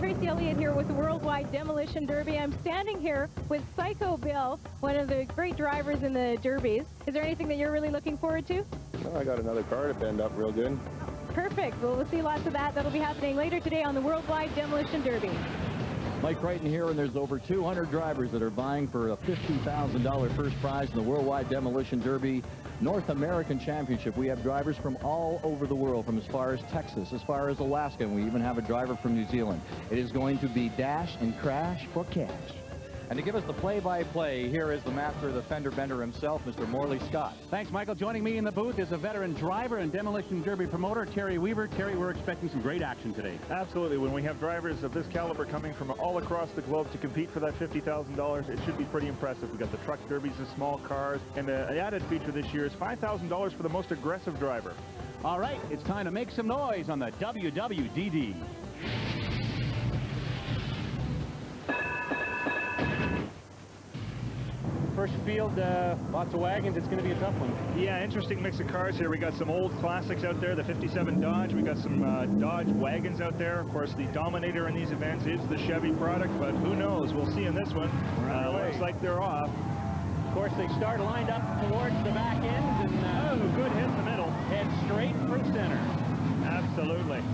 Tracy Elliott here with the Worldwide Demolition Derby. I'm standing here with Psycho Bill, one of the great drivers in the derbies. Is there anything that you're really looking forward to? Well, I got another car to bend up real good. Perfect. Well, we'll see lots of that. That'll be happening later today on the Worldwide Demolition Derby. Mike Crichton here, and there's over 200 drivers that are vying for a $50,000 first prize in the Worldwide Demolition Derby North American Championship. We have drivers from all over the world, from as far as Texas, as far as Alaska, and we even have a driver from New Zealand. It is going to be dash and crash for cash. And to give us the play-by-play, here is the master of the fender bender himself, Mr. Morley Scott. Thanks, Michael. Joining me in the booth is a veteran driver and Demolition Derby promoter, Terry Weaver. Terry, we're expecting some great action today. Absolutely. When we have drivers of this caliber coming from all across the globe to compete for that $50,000, it should be pretty impressive. We've got the truck derbies, the small cars, and an added feature this year is $5,000 for the most aggressive driver. All right, it's time to make some noise on the WWDD. First field, lots of wagons. It's going to be a tough one. Yeah, interesting mix of cars here. We got some old classics out there, the 57 Dodge. We got some Dodge wagons out there. Of course, the dominator in these events is the Chevy product, but who knows? We'll see in this one. Looks like they're off. Of course, they start lined up towards the back ends, and oh, good hit in the middle. Head straight for center. Absolutely.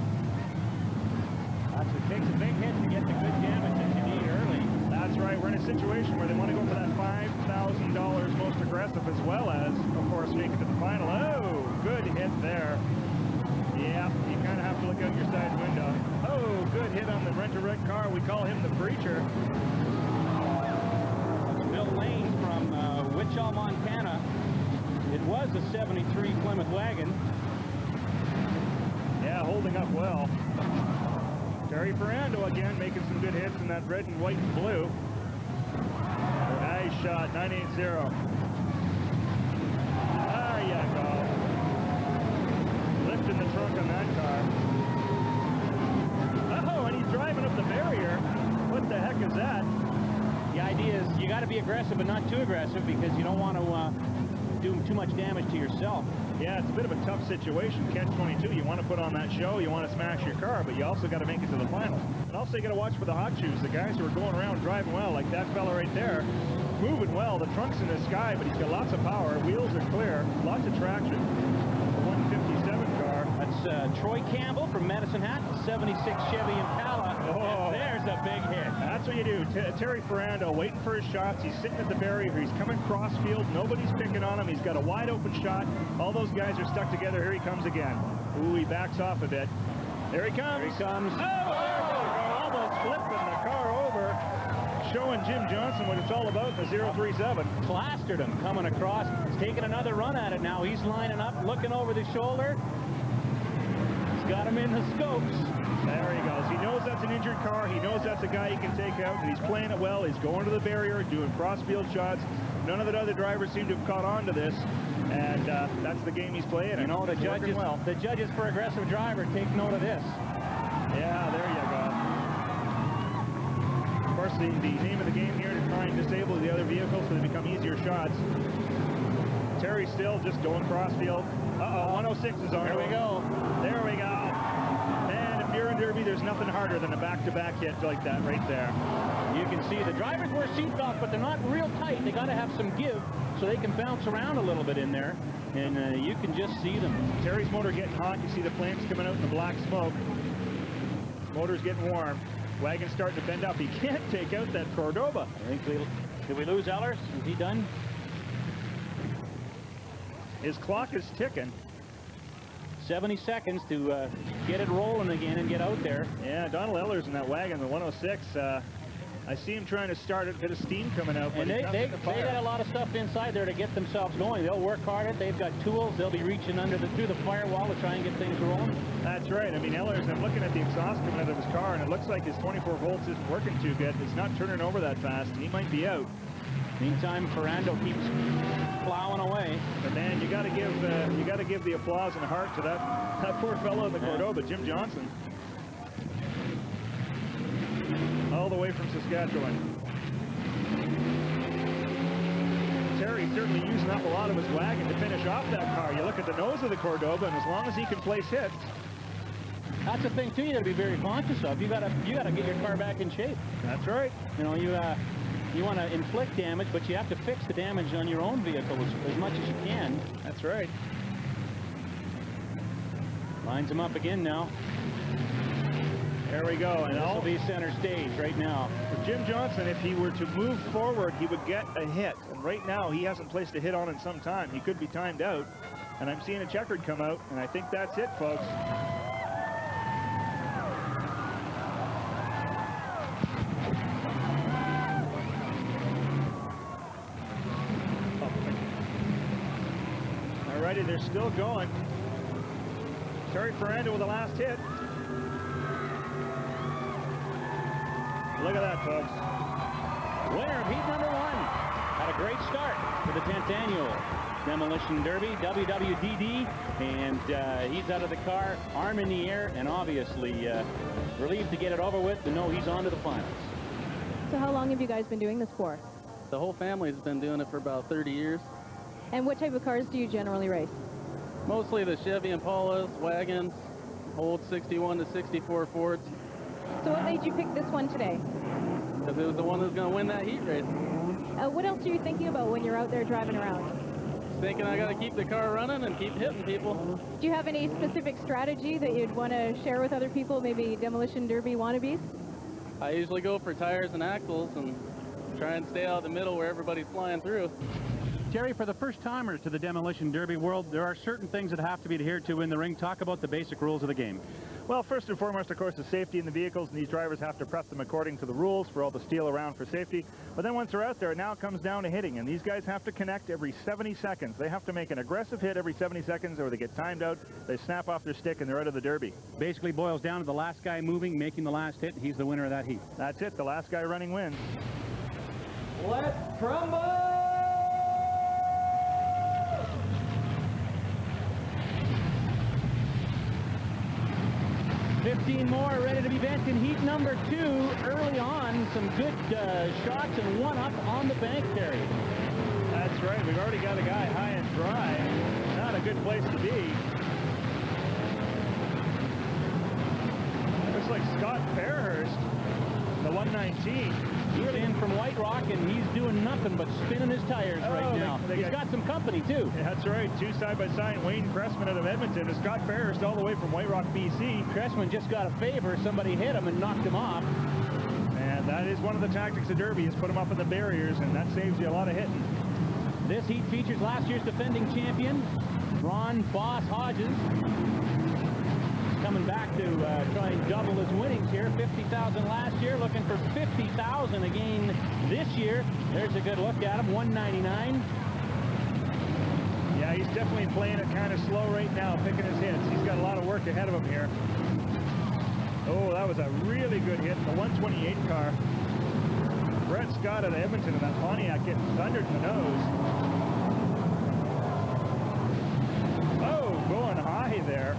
It takes a big hit to get the good damage that you need early. That's right. We're in a situation where they want to go for that $5,000 most aggressive, as well as, of course, make it to the final. Oh, good hit there. Yeah, you kind of have to look out your side window. Oh, good hit on the rent-a-wreck car. We call him the Preacher. Bill Lane from Wichita, Montana. It was a 73 Plymouth wagon. Yeah, holding up well. Terry Ferrando again making some good hits in that red and white and blue. Nice shot, 980. There you go. Lifting the trunk on that car. Oh, and he's driving up the barrier. What the heck is that? The idea is you got to be aggressive, but not too aggressive, because you don't want to do too much damage to yourself. Yeah, it's a bit of a tough situation, catch-22. You want to put on that show, you want to smash your car, but you also got to make it to the final. And also you got to watch for the hot shoes, the guys who are going around driving well, like that fella right there, moving well. The trunk's in the sky, but he's got lots of power. Wheels are clear, lots of traction. The 157 car. That's Troy Campbell from Medicine Hat, 76 Chevy Impala. Oh, there's a big hit. That's what you do. Terry Ferrando waiting for his shots. He's sitting at the barrier. He's coming cross field. Nobody's picking on him. He's got a wide open shot. All those guys are stuck together. Here he comes again. Ooh, he backs off a bit. There he comes. Here he comes. Oh, there we go. Almost flipping the car over. Showing Jim Johnson what it's all about in the 037. Plastered him coming across. He's taking another run at it now. He's lining up, looking over the shoulder. He's got him in the scopes. There he goes. He knows that's an injured car. He knows that's a guy he can take out, and he's playing it well. He's going to the barrier, doing cross-field shots. None of the other drivers seem to have caught on to this, and that's the game he's playing. You know, the judges for aggressive driver take note of this. Yeah, there you go. Of course, the name of the game here to try and disable the other vehicles so they become easier shots. Terry still just going cross-field. Uh-oh, 106 is on. There we go. There we go. Man, if you're in Derby, there's nothing harder than a back-to-back hit like that right there. You can see the drivers wear seatbelts, but they're not real tight. They got to have some give so they can bounce around a little bit in there, and you can just see them. Terry's motor getting hot. You see the flames coming out in the black smoke. Motor's getting warm. Wagon's starting to bend up. He can't take out that Cordoba. Did we lose Ellers? Is he done? His clock is ticking. 70 seconds to get it rolling again and get out there. Yeah, Donald Ellers in that wagon, the 106. I see him trying to start it, a bit of steam coming out. And they got a lot of stuff inside there to get themselves going. They'll work hard at it. They've got tools. They'll be reaching through the firewall to try and get things rolling. That's right. I mean, Ellers, I'm looking at the exhaust coming out of his car, and it looks like his 24 volts isn't working too good. It's not turning over that fast. He might be out. Meantime, Ferrando keeps plowing away. But man, you got to give the applause and heart to that poor fellow in the Cordoba, Jim Johnson, all the way from Saskatchewan. Terry certainly using up a lot of his wagon to finish off that car. You look at the nose of the Cordoba, and as long as he can place hits, That's the thing too. You got to be very conscious of. You got to get your car back in shape. That's right. You know, you want to inflict damage, but you have to fix the damage on your own vehicle as much as you can. That's right. Lines him up again now. There we go. And This will be center stage right now. for Jim Johnson, if he were to move forward, he would get a hit. And right now, he hasn't placed a hit on in some time. He could be timed out. And I'm seeing a checkered come out, and I think that's it, folks. Alrighty, they're still going. Terry Ferrando with the last hit. Look at that, folks. Winner of heat number 1. Had a great start for the 10th annual Demolition Derby, WWDD, and he's out of the car, arm in the air, and obviously relieved to get it over with to know he's on to the finals. So how long have you guys been doing this for? The whole family's been doing it for about 30 years. And what type of cars do you generally race? Mostly the Chevy Impalas, wagons, old 61 to 64 Fords, So what made you pick this one today? because it was the one that was going to win that heat race. What else are you thinking about when you're out there driving around? Thinking I got to keep the car running and keep hitting people. Do you have any specific strategy that you'd want to share with other people, maybe Demolition Derby wannabes? I usually go for tires and axles and try and stay out of the middle where everybody's flying through. Terry, for the first timers to the Demolition Derby world, there are certain things that have to be adhered to in the ring. Talk about the basic rules of the game. Well, first and foremost, of course, is safety in the vehicles, and these drivers have to prep them according to the rules for all the steel around for safety. But then once they're out there, now it comes down to hitting, and these guys have to connect every 70 seconds. They have to make an aggressive hit every 70 seconds, or they get timed out, they snap off their stick, and they're out of the Derby. Basically boils down to the last guy moving, making the last hit. He's the winner of that heat. That's it. The last guy running wins. Let's crumble! 15 more ready to be bent in heat number 2. Early on, some good shots and one up on the bank, Terry. That's right. We've already got a guy high and dry. Not a good place to be. Looks like Scott Fairhurst, the 119. He's in from White Rock, and he's doing nothing but spinning his tires right now. He's got some company, too. Yeah, that's right. Two side-by-side. Wayne Cressman out of Edmonton and Scott Fairhurst all the way from White Rock, BC. Cressman just got a favor. Somebody hit him and knocked him off. And that is one of the tactics of Derby, is put them up in the barriers, and that saves you a lot of hitting. This heat features last year's defending champion, Ron Boss Hodges. Coming back to try and double his winnings here. 50,000 last year, looking for 50,000 again this year. There's a good look at him, 199. Yeah, he's definitely playing it kind of slow right now, picking his hits. He's got a lot of work ahead of him here. Oh, that was a really good hit in the 128 car. Brett Scott out of Edmonton in that Pontiac getting thundered in the nose. Oh, going high there.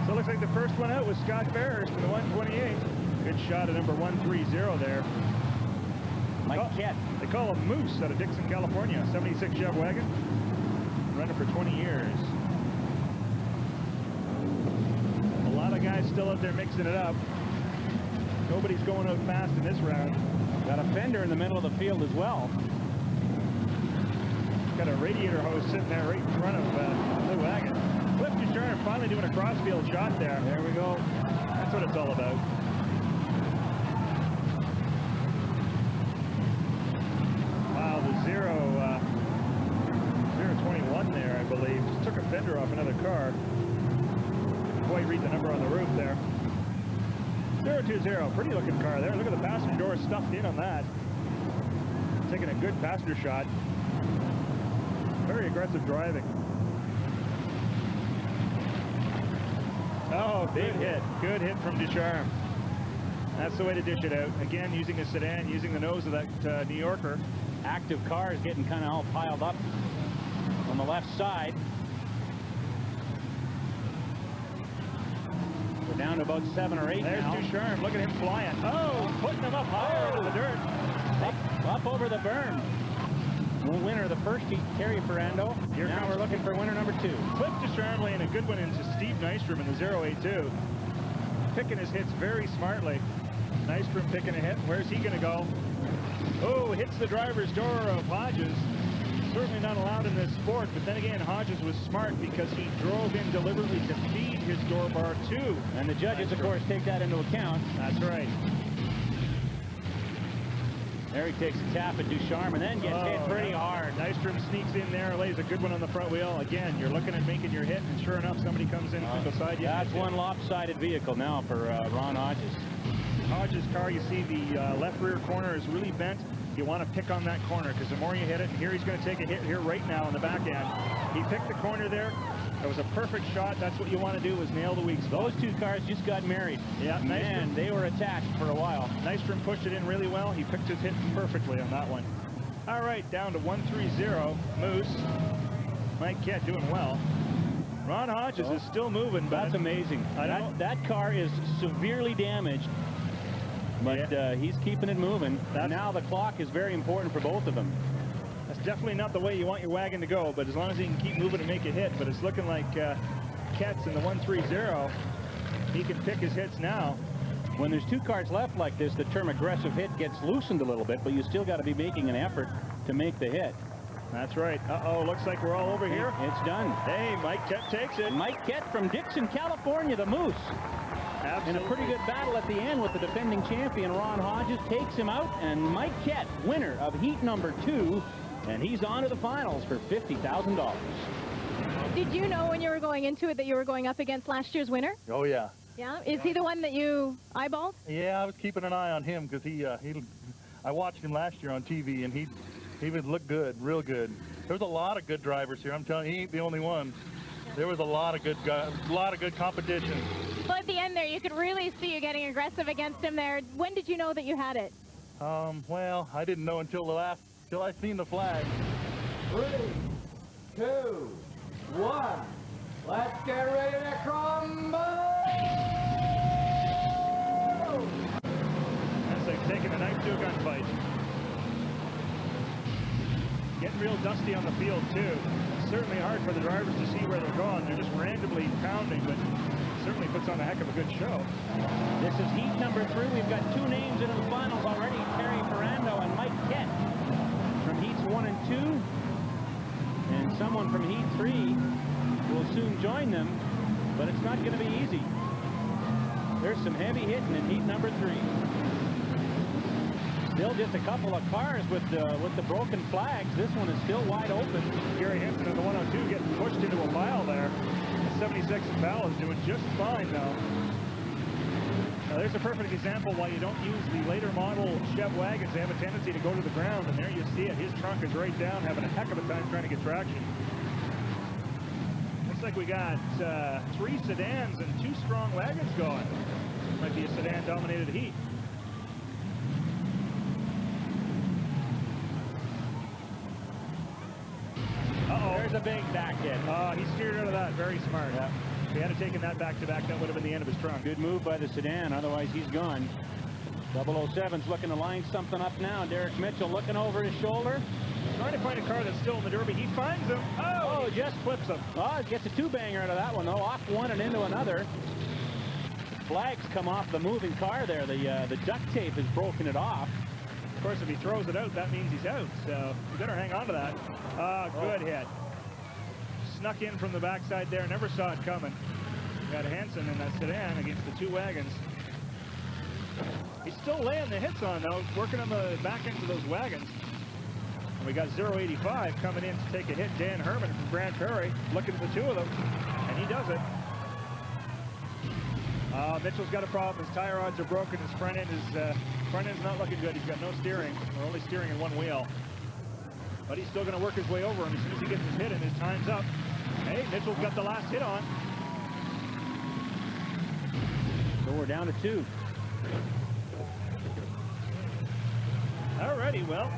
So it looks like the first one out was Scott Fairhurst in the 128. Good shot at number 130 there. Mike Kett. They call him Moose out of Dixon, California. 76 Chev wagon. Running for 20 years. A lot of guys still out there mixing it up. Nobody's going out fast in this round. Got a fender in the middle of the field as well. Got a radiator hose sitting there right in front of the wagon. Cliff Ducharme finally doing a crossfield shot there. There we go. That's what it's all about. Wow, the 021 there, I believe. Just took a fender off another car. Didn't quite read the number on the roof there. 020, pretty looking car there. Look at the passenger door stuffed in on that. Taking a good passenger shot. Very aggressive driving. Oh, big hit. Good hit from Ducharme. That's the way to dish it out. Again, using a sedan, using the nose of that New Yorker. Active cars getting kind of all piled up on the left side. We're down to about 7 or 8 There's now. Ducharme. Look at him flying. Oh, putting him up higher into the dirt. Up over the berm. winner of the first heat, Terry Ferrando. Now we're looking for winner number 2. Cliff DeCharme and a good one into Steve Nystrom in the 082. Picking his hits very smartly. Nystrom picking a hit. Where's he going to go? Oh, hits the driver's door of Hodges. Certainly not allowed in this sport, but then again, Hodges was smart because he drove in deliberately to feed his door bar too. And the judges, of course, take that into account. That's right. There he takes a tap at Ducharme and then gets hit pretty hard. Nystrom sneaks in there, lays a good one on the front wheel. Again, you're looking at making your hit, and sure enough, somebody comes in from beside you. That's one lopsided vehicle now for Ron Hodges. Hodges' car, you see the left rear corner is really bent. You want to pick on that corner because the more you hit it, and here he's going to take a hit here right now on the back end. He picked the corner there. It was a perfect shot. That's what you want to do, is nail the weak spot. Those two cars just got married. Yeah, man, they were attached for a while. Nystrom pushed it in really well. He picked his hit perfectly on that one. All right, down to 130. Moose. Mike Kett doing well. Ron Hodges is still moving. That's amazing. That car is severely damaged. But he's keeping it moving. Now the clock is very important for both of them. That's definitely not the way you want your wagon to go, but as long as he can keep moving and make a hit. But it's looking like Kett's in the 130. He can pick his hits now. When there's two cars left like this, the term aggressive hit gets loosened a little bit, but you still got to be making an effort to make the hit. That's right. Uh-oh, looks like we're all over here. It's done. Hey, Mike Kett takes it. Mike Kett from Dixon, California, the Moose. Absolutely. And a pretty good battle at the end with the defending champion, Ron Hodges, takes him out. And Mike Kett, winner of heat number 2, and he's on to the finals for $50,000. Did you know when you were going into it that you were going up against last year's winner? Oh, yeah. Yeah? Is he the one that you eyeballed? Yeah, I was keeping an eye on him because I watched him last year on TV, and he would look good, real good. There was a lot of good drivers here. I'm telling you, he ain't the only one. There was a lot of good guys, a lot of good competition. Well, at the end there, you could really see you getting aggressive against him there. When did you know that you had it? Well, I didn't know until I seen the flag. 3, 2, 1. Let's get ready to crumble! That's like taking a knife to a gunfight. Getting real dusty on the field, too. It's certainly hard for the drivers to see where they're going. They're just randomly pounding, but certainly puts on a heck of a good show. This is heat number 3. We've got 2 names into the finals already, Terry Ferrando and Mike Kett from heats 1 and 2. And someone from heat 3 will soon join them, but it's not going to be easy. There's some heavy hitting in heat number 3. Still just a couple of cars with the broken flags. This one is still wide open. Gary Henson in the 102 getting pushed into a pile there. The 76 Bell is doing just fine, though. Now, there's a perfect example why you don't use the later model Chev wagons. They have a tendency to go to the ground, and there you see it. His trunk is right down, having a heck of a time trying to get traction. Looks like we got 3 sedans and 2 strong wagons going. Might be a sedan-dominated heat. Uh-oh. There's a big back hit. He steered out of that. Very smart. Yeah. If he had taken that back-to-back, that would have been the end of his trunk. Good move by the sedan, otherwise he's gone. 007's looking to line something up now. Derek Mitchell looking over his shoulder. Trying to find a car that's still in the Derby. He finds him. Oh, he just flips him. Oh, he gets a 2-banger out of that one, though. Off one and into another. Flags come off the moving car there. The duct tape has broken it off. Of course, if he throws it out, that means he's out. So you better hang on to that. Good hit. Snuck in from the backside there. Never saw it coming. Got Hansen in that sedan against the 2 wagons. He's still laying the hits on, though. Working on the back end of those wagons. And we got 085 coming in to take a hit. Dan Herman from Grand Prairie looking at the 2 of them. And he does it. Mitchell's got a problem. His tire rods are broken. His front end's not looking good. He's got no steering. We're only steering in one wheel. But he's still going to work his way over him as soon as he gets his hit and his time's up. Hey, Mitchell's got the last hit on. So we're down to 2. Alrighty, well,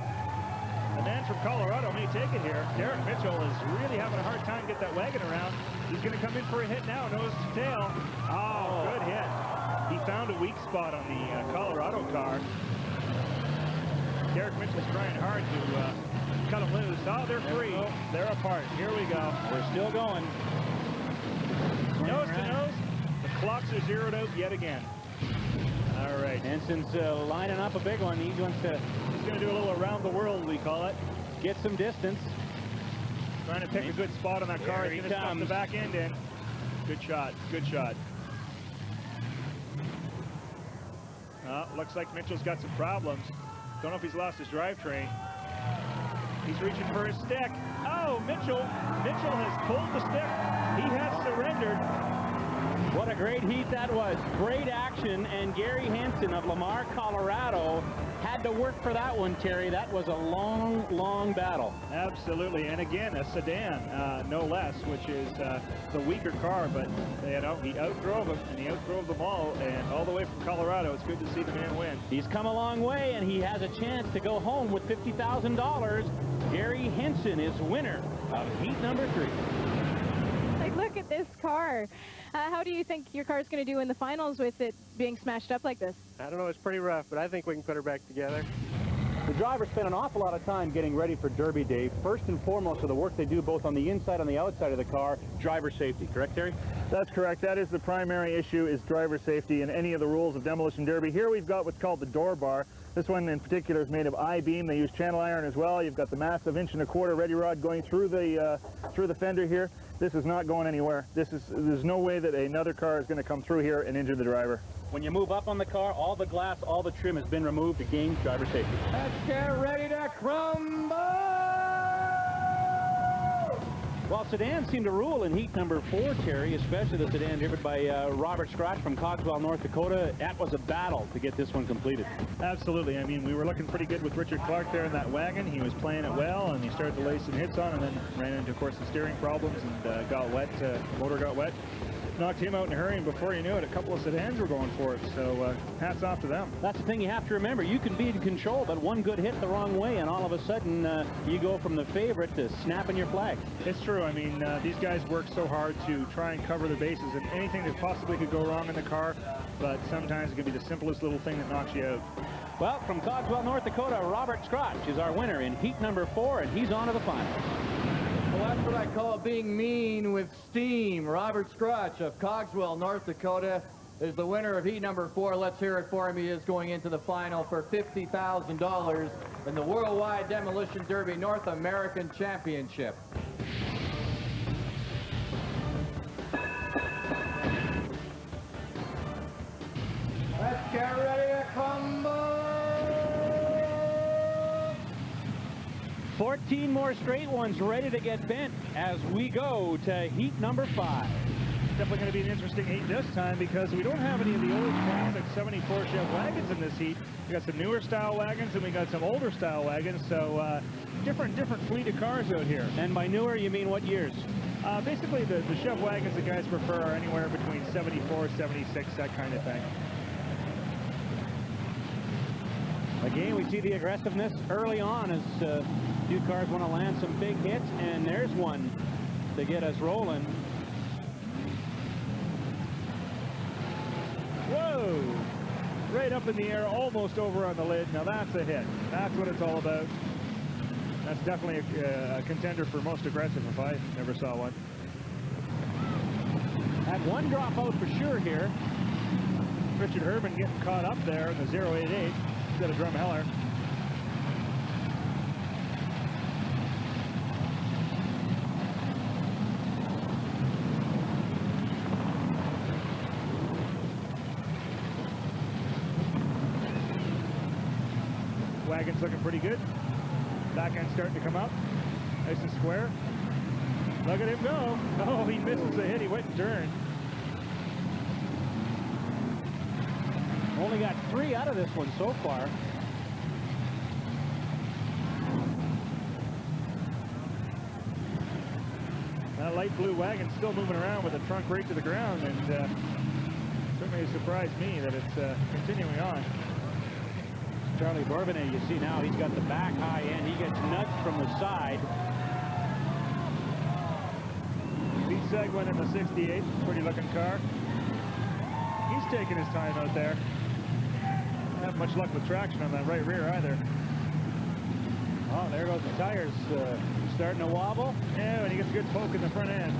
the man from Colorado may take it here. Derek Mitchell is really having a hard time get that wagon around. He's going to come in for a hit now, nose to tail. Oh, good hit. He found a weak spot on the Colorado car. Derek Mitchell's trying hard to cut them loose. Oh, they're free. They're apart. Here we go. We're still going. Nose to nose. The clocks are zeroed out yet again. All right. Henson's lining up a big one. He wants to... He's going to do a little around the world, we call it. Get some distance. Trying to pick a good spot on that car. He's going to stuff the back end in. Good shot. Good shot. Looks like Mitchell's got some problems. Don't know if he's lost his drivetrain. He's reaching for his stick. Oh, Mitchell has pulled the stick. He has surrendered. What a great heat that was. Great action, and Gary Henson of Lamar, Colorado had to work for that one, Terry. That was a long, long battle. Absolutely, and again, a sedan, no less, which is the weaker car, but you know, he outdrove him, and he outdrove them all the way from Colorado. It's good to see the man win. He's come a long way, and he has a chance to go home with $50,000. Gary Henson is winner of heat number 3. Like, look at this car. How do you think your car's going to do in the finals with it being smashed up like this? I don't know, it's pretty rough, but I think we can put her back together. The drivers spend an awful lot of time getting ready for Derby Day. First and foremost of the work they do both on the inside and the outside of the car, driver safety, correct, Terry? That's correct. That is the primary issue, is driver safety in any of the rules of Demolition Derby. Here we've got what's called the door bar. This one in particular is made of I-beam. They use channel iron as well. You've got the massive 1.25 inch ready rod going through the fender here. This is not going anywhere. There's no way that another car is going to come through here and injure the driver. When you move up on the car, all the glass, all the trim has been removed to gain driver safety. Let's get ready to crumble! Well, sedans seem to rule in heat number 4, Terry, especially the sedan driven by Robert Scratch from Cogswell, North Dakota. That was a battle to get this one completed. Absolutely. I mean, we were looking pretty good with Richard Clark there in that wagon. He was playing it well, and he started to lay some hits on, and then ran into, of course, the steering problems and got wet. Motor got wet. Knocked him out in a hurry, and before you knew it, a couple of sedans were going for it. So hats off to them. That's the thing you have to remember. You can be in control, but one good hit the wrong way, and all of a sudden you go from the favorite to snapping your flag. It's true. I mean, these guys work so hard to try and cover the bases, and anything that possibly could go wrong in the car, but sometimes it can be the simplest little thing that knocks you out. Well, from Cogswell, North Dakota, Robert Scratch is our winner in heat number 4, and he's on to the final. Well, that's what I call being mean with steam. Robert Scratch of Cogswell, North Dakota, is the winner of heat number 4. Let's hear it for him. He is going into the final for $50,000 in the Worldwide Demolition Derby North American Championship. Let's get ready to crumble! 14 more straight ones ready to get bent as we go to heat number 5. Definitely going to be an interesting heat this time because we don't have any of the old classic 74 Chev wagons in this heat. We got some newer style wagons and we got some older style wagons, so different fleet of cars out here. And by newer, you mean what years? Basically, the Chev wagons the guys prefer are anywhere between 74, 76, that kind of thing. Again, we see the aggressiveness early on as few cars want to land some big hits, and there's one to get us rolling. Whoa! Right up in the air, almost over on the lid. Now that's a hit. That's what it's all about. That's definitely a contender for most aggressive if I never saw one. Had one drop out for sure here. Richard Urban getting caught up there in the 088 instead of Drumheller. Wagon's looking pretty good. Back end starting to come up. Nice and square. Look at him go. Oh, he misses the hit. He went and turned. Only got 3 out of this one so far. That light blue wagon still moving around with the trunk right to the ground, and certainly surprised me that it's continuing on. Charlie Bourbonnais, you see now, he's got the back high end. He gets nudged from the side. Pete Seguin in the 68, pretty looking car. He's taking his time out there. Not have much luck with traction on that right rear either. Oh, there goes the tires starting to wobble. Yeah, and he gets a good poke in the front end.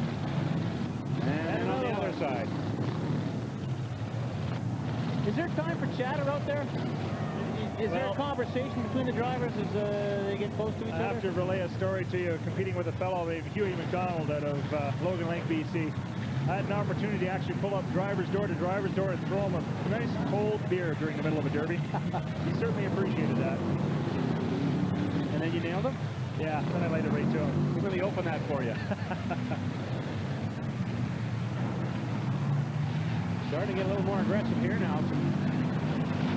And on the other side. Is there time for chatter out there? Is there a conversation between the drivers as they get close to each I other? have to relay a story to you, competing with a fellow named Huey McDonald out of Logan Lake, BC. I had an opportunity to actually pull up driver's door to driver's door and throw him a nice cold beer during the middle of a derby. He certainly appreciated that. And then you nailed him? Yeah, then I laid it right to him. He really opened that for you. Starting to get a little more aggressive here now. Some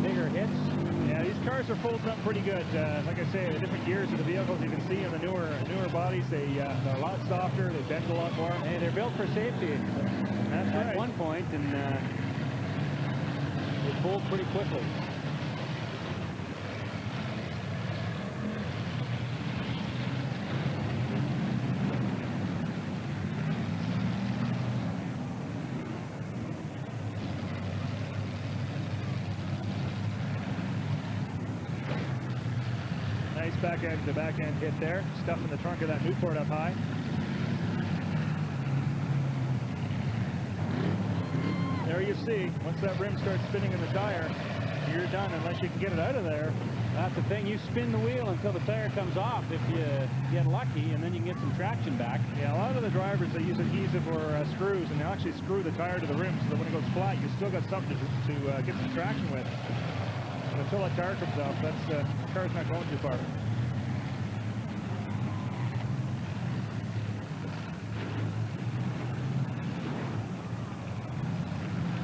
bigger hits. Yeah, these cars are folding up pretty good. Like I say, the different gears of the vehicles you can see in the newer bodies, they're a lot softer, they bend a lot more. Hey, they're built for safety. That's at right. one point, and they fold pretty quickly. Back-end to back-end hit there. Stuff in the trunk of that Newport up high. There you see, once that rim starts spinning in the tire, you're done unless you can get it out of there. That's the thing. You spin the wheel until the tire comes off if you get lucky, and then you can get some traction back. Yeah, a lot of the drivers, they use adhesive or screws, and they'll actually screw the tire to the rim so that when it goes flat, you still got something to get some traction with. But until that tire comes off, the car's not going too far.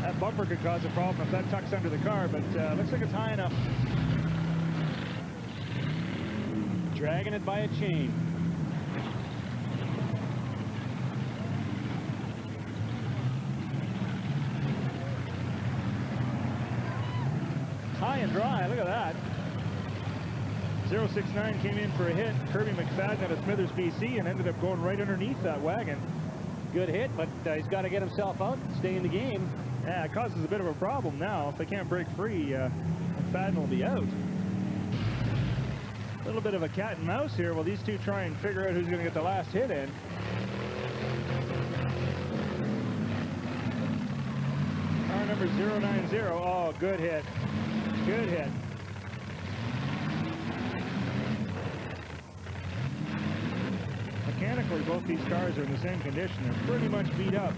That bumper could cause a problem if that tucks under the car, but looks like it's high enough. Dragging it by a chain. High and dry, look at that. 069 came in for a hit. Kirby McFadden out of Smithers, BC, and ended up going right underneath that wagon. Good hit, but he's got to get himself out and stay in the game. Yeah, it causes a bit of a problem now. If they can't break free, McFadden will be out. A little bit of a cat and mouse here while these two try and figure out who's going to get the last hit in. Car number 090. Oh, good hit. Good hit. Mechanically, both these cars are in the same condition. They're pretty much beat up.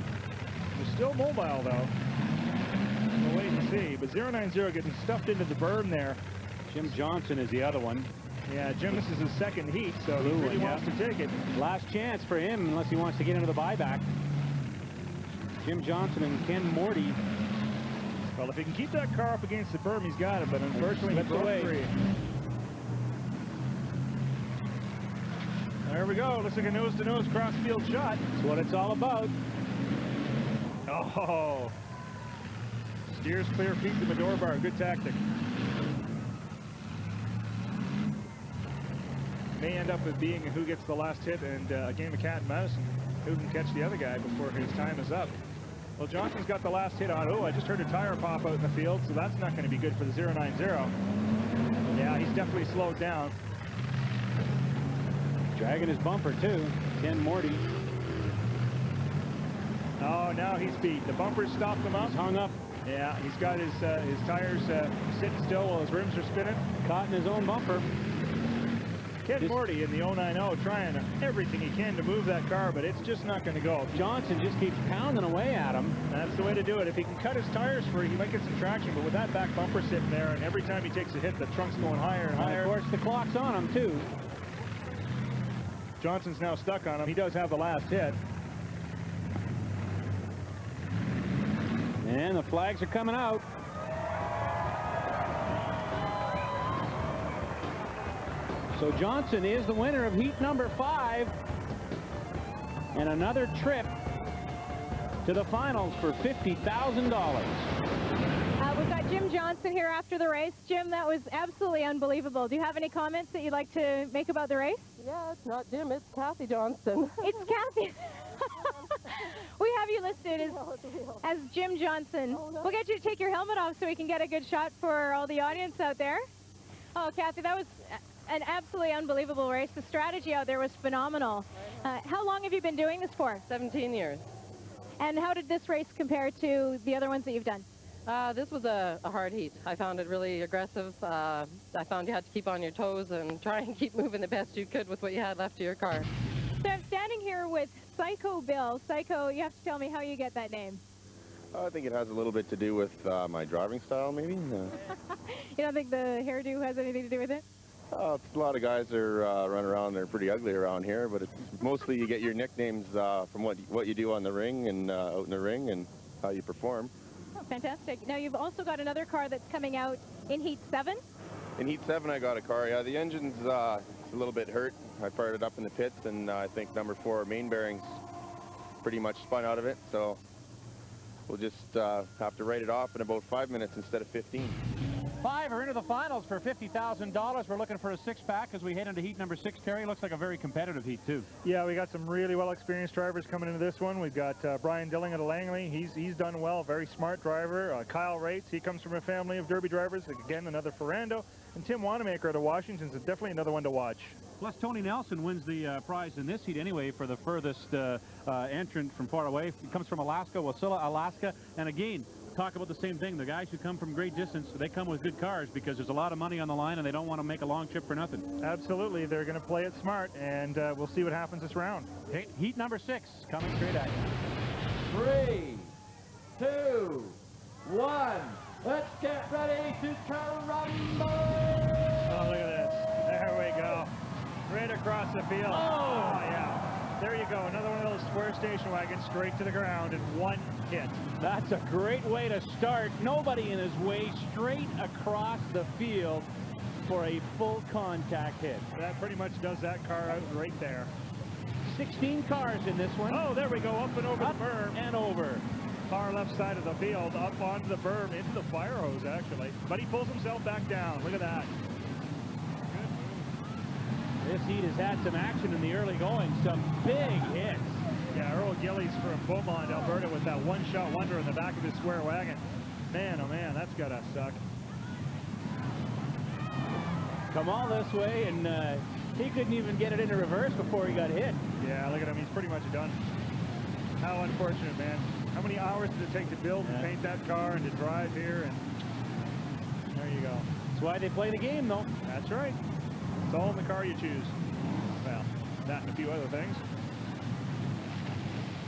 They're still mobile, though. We'll wait and see. But 090 getting stuffed into the berm there. Jim Johnson is the other one. Yeah, Jim, this is his second heat, so he really wants to take it. Last chance for him, unless he wants to get into the buyback. Jim Johnson and Ken Morty. Well, if he can keep that car up against the berm, he's got it, but unfortunately, he broke free. There we go. Looks like a nose-to-nose cross-field shot. That's what it's all about. Oh. Steers clear, feet to the door bar. Good tactic. May end up with being who gets the last hit and a game of cat and mouse, and who can catch the other guy before his time is up. Well, Johnson's got the last hit on. Oh, I just heard a tire pop out in the field, so that's not going to be good for the 090. Yeah, he's definitely slowed down. Dragging his bumper, too. Ken Morty. Oh, now he's beat. The bumpers stopped him up. He's hung up. Yeah, he's got his tires sitting still while his rims are spinning. Caught in his own bumper. Ken Morty in the 090 trying everything he can to move that car, but it's just not going to go. Johnson just keeps pounding away at him. That's the way to do it. If he can cut his tires free, he might get some traction, but with that back bumper sitting there, and every time he takes a hit, the trunk's going higher and higher. And of course, the clock's on him, too. Johnson's now stuck on him. He does have the last hit. And the flags are coming out. So Johnson is the winner of heat number 5. And another trip to the finals for $50,000. We've got Jim Johnson here after the race. Jim, that was absolutely unbelievable. Do you have any comments that you'd like to make about the race? Yeah, it's not Jim, it's Kathy Johnson. It's Kathy. We have you listed as Jim Johnson. Oh, no. We'll get you to take your helmet off so we can get a good shot for all the audience out there. Oh, Kathy, that was an absolutely unbelievable race. The strategy out there was phenomenal. How long have you been doing this for? 17 years. And how did this race compare to the other ones that you've done? This was a hard heat. I found it really aggressive. I found you had to keep on your toes and try and keep moving the best you could with what you had left of your car. So I'm standing here with Psycho Bill. Psycho, you have to tell me how you get that name. I think it has a little bit to do with my driving style, maybe. You don't think the hairdo has anything to do with it? A lot of guys are run around. They're pretty ugly around here, but it's mostly you get your nicknames from what you do on the ring and out in the ring and how you perform. Oh, fantastic. Now, you've also got another car that's coming out in Heat 7. In Heat 7, I got a car. Yeah, the engine's a little bit hurt. I fired it up in the pits, and I think number 4 main bearings pretty much spun out of it. So we'll just have to write it off in about 5 minutes instead of 15. 5 are into the finals for $50,000. We're looking for a 6-pack as we head into heat number 6, Terry. Looks like a very competitive heat, too. Yeah, we got some really well-experienced drivers coming into this one. We've got Brian Dilling of the Langley. He's done well, very smart driver. Kyle Rates, he comes from a family of Derby drivers. Again, another Ferrando. And Tim Wanamaker of the Washingtons is definitely another one to watch. Plus, Tony Nelson wins the prize in this heat anyway for the furthest entrant from far away. He comes from Alaska, Wasilla, Alaska. And again, talk about the same thing. The guys who come from great distance, they come with good cars because there's a lot of money on the line and they don't want to make a long trip for nothing. Absolutely. They're going to play it smart, and we'll see what happens this round. Okay, heat number 6 coming straight at you. 3, 2, 1. Let's get ready to rumble. Oh, look at this. There we go. Right across the field. Oh, yeah. There you go. Another one of those square station wagons straight to the ground in one hit. That's a great way to start. Nobody in his way, straight across the field for a full contact hit. That pretty much does that car out right there. 16 cars in this one. Oh, there we go. Up and over Up the berm. and over. Far left side of the field, up onto the berm, into the fire hose, actually. But he pulls himself back down. Look at that. This heat has had some action in the early going. Some big hits. Yeah, Earl Gillies from Beaumont, Alberta, with that one-shot wonder in the back of his square wagon. Man, oh man, that's gotta suck. Come all this way, and he couldn't even get it into reverse before he got hit. Yeah, look at him. He's pretty much done. How unfortunate, man. How many hours did it take to build and paint that car and to drive here? And there you go. That's why they play the game, though. That's right. It's all in the car you choose. Well, that and a few other things.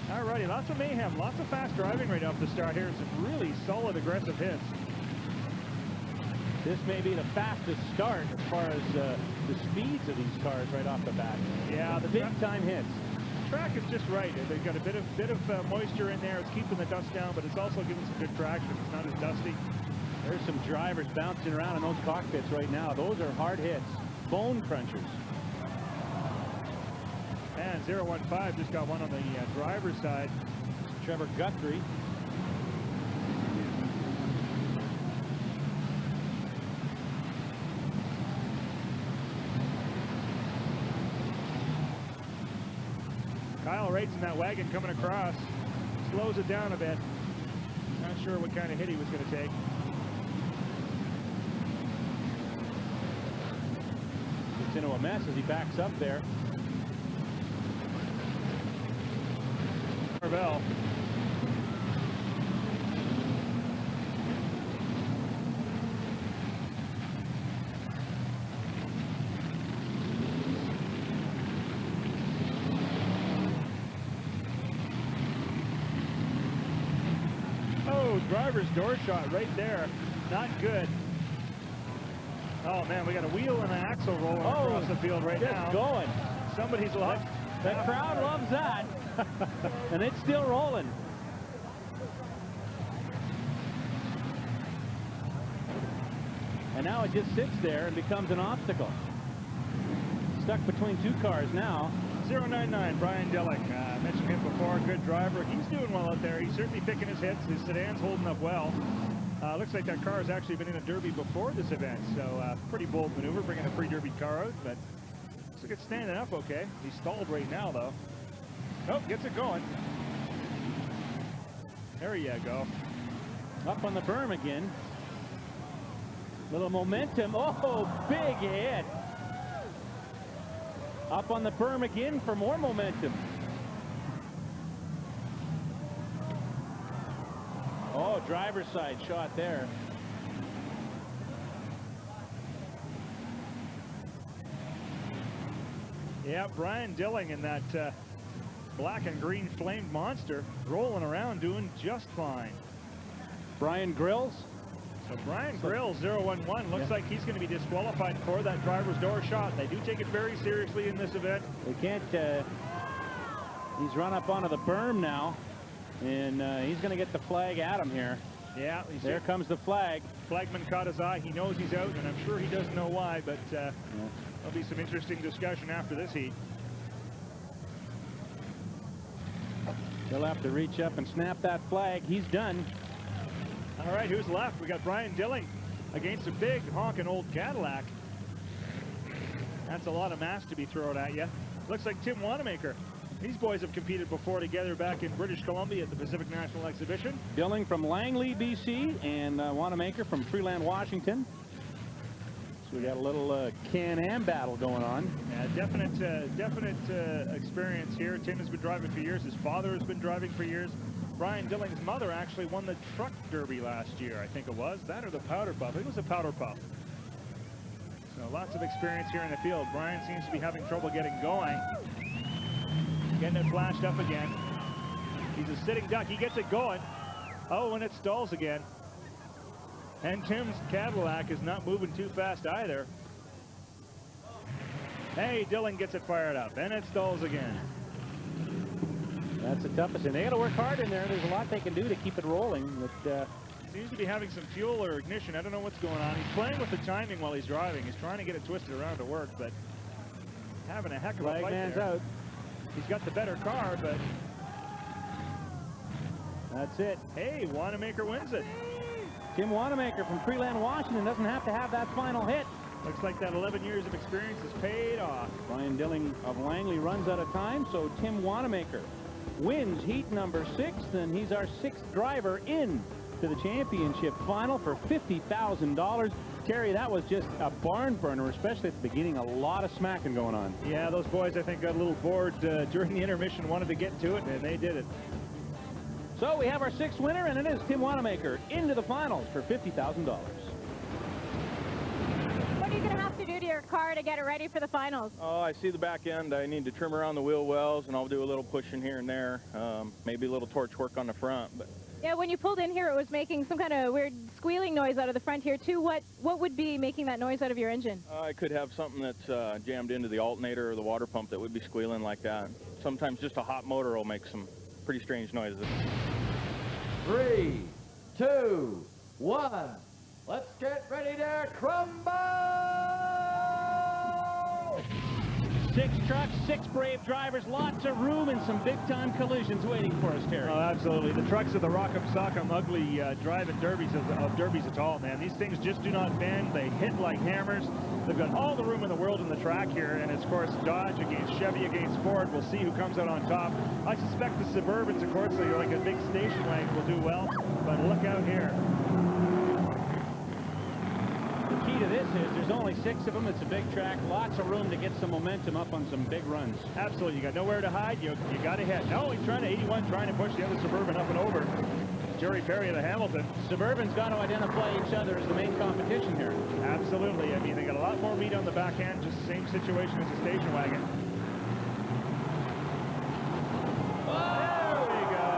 Alrighty, lots of mayhem, lots of fast driving right off the start here. Some really solid, aggressive hits. This may be the fastest start as far as the speeds of these cars right off the bat. Yeah, the big-time hits. The track is just right. They've got a bit of moisture in there. It's keeping the dust down, but it's also giving some good traction. It's not as dusty. There's some drivers bouncing around in those cockpits right now. Those are hard hits. Bone crunchers. And 015 just got one on the driver's side. Trevor Guthrie. Kyle Rates in that wagon coming across. Slows it down a bit. Not sure what kind of hit he was going to take. Gets into a mess as he backs up there. Marvell. Oh, driver's door shot right there. Not good. Oh man, we got a wheel and an axle rolling across the field right now. Just going. Somebody's lost. The crowd loves that. And it's still rolling. And now it just sits there and becomes an obstacle. Stuck between two cars now. 099, Brian Delic. I mentioned him before, good driver. He's doing well out there. He's certainly picking his hits. His sedan's holding up well. Looks like that car has actually been in a Derby before this event, so pretty bold maneuver, bringing a pre-Derby car out, but looks like it's standing up okay. He's stalled right now, though. Oh, gets it going. There you go. Up on the berm again. Little momentum. Oh, big hit. Up on the berm again for more momentum. Oh, driver's side shot there. Yeah, Brian Dilling in that black and green flamed monster rolling around doing just fine. Brian Grills. So Brian Grills, 0-1-1, looks like he's going to be disqualified for that driver's door shot. They do take it very seriously in this event. They can't, he's run up onto the berm now, and he's going to get the flag at him here. Yeah. There comes the flag. Flagman caught his eye. He knows he's out, and I'm sure he doesn't know why, but there'll be some interesting discussion after this heat. He'll have to reach up and snap that flag. He's done. All right, who's left? We got Brian Dilling against a big honking old Cadillac. That's a lot of mass to be thrown at you. Looks like Tim Wanamaker. These boys have competed before together back in British Columbia at the Pacific National Exhibition. Dilling from Langley, BC, and Wanamaker from Freeland, Washington. So we got a little Can-Am battle going on. Yeah, definite experience here. Tim has been driving for years. His father has been driving for years. Brian Dilling's mother actually won the truck derby last year, I think it was. That or the powder puff. I think it was the powder puff. So lots of experience here in the field. Brian seems to be having trouble getting going. Getting it flashed up again. He's a sitting duck. He gets it going. Oh, and it stalls again. And Tim's Cadillac is not moving too fast either. Hey, Dilling gets it fired up, and it stalls again. That's the toughest thing. They got to work hard in there. There's a lot they can do to keep it rolling. But seems to be having some fuel or ignition. I don't know what's going on. He's playing with the timing while he's driving. He's trying to get it twisted around to work, but having a heck of a fight there. Out. He's got the better car, but that's it. Hey, Wanamaker wins it. Tim Wanamaker from Freeland, Washington doesn't have to have that final hit. Looks like that 11 years of experience has paid off. Brian Dilling of Langley runs out of time, so Tim Wanamaker wins heat number 6, and he's our 6th driver in to the championship final for $50,000. Terry, that was just a barn burner, especially at the beginning. A lot of smacking going on. Yeah, those boys, I think, got a little bored during the intermission, wanted to get to it, and they did it. So we have our 6th winner, and it is Tim Wanamaker into the finals for $50,000. What are you going to have to do to your car to get it ready for the finals? Oh, I see the back end. I need to trim around the wheel wells, and I'll do a little pushing here and there. Maybe a little torch work on the front. But yeah, when you pulled in here, it was making some kind of weird squealing noise out of the front here, too. What would be making that noise out of your engine? I could have something that's jammed into the alternator or the water pump that would be squealing like that. Sometimes just a hot motor will make some pretty strange noises. 3, 2, 1. Let's get ready to crumble! 6 trucks, 6 brave drivers, lots of room, and some big-time collisions waiting for us, Terry. Oh, absolutely. The trucks are the rock'em sock'em ugly driving derbies of derbies at all, man. These things just do not bend. They hit like hammers. They've got all the room in the world in the track here, and it's, of course, Dodge against Chevy against Ford. We'll see who comes out on top. I suspect the Suburbans, of course, they're like a big station wagon, will do well, but look out here. The key to this is there's only 6 of them. It's a big track. Lots of room to get some momentum up on some big runs. Absolutely. You got nowhere to hide. You got to hit. No, he's trying to 81, trying to push the other Suburban up and over. Jerry Perry of the Hamilton. Suburban's got to identify each other as the main competition here. Absolutely. I mean, they got a lot more meat on the back end. Just the same situation as a station wagon. There we go.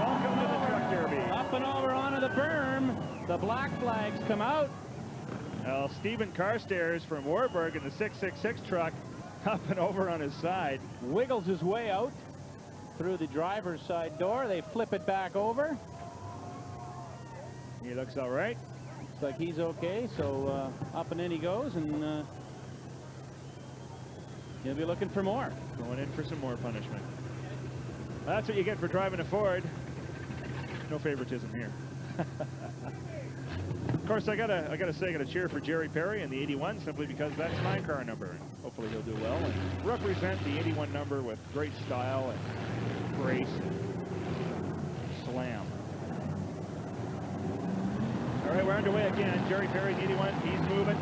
Welcome to the truck derby. Up and over onto the berm. The black flags come out. Well, Stephen Carstairs from Warburg in the 666 truck up and over on his side. Wiggles his way out through the driver's side door. They flip it back over. He looks all right. Looks like he's okay, so up and in he goes, and he'll be looking for more. Going in for some more punishment. That's what you get for driving a Ford. No favoritism here. Of course, I gotta say, I gotta cheer for Jerry Perry in the 81 simply because that's my car number. Hopefully he'll do well and represent the 81 number with great style and grace and slam. All right, we're underway again. Jerry Perry, the 81, he's moving.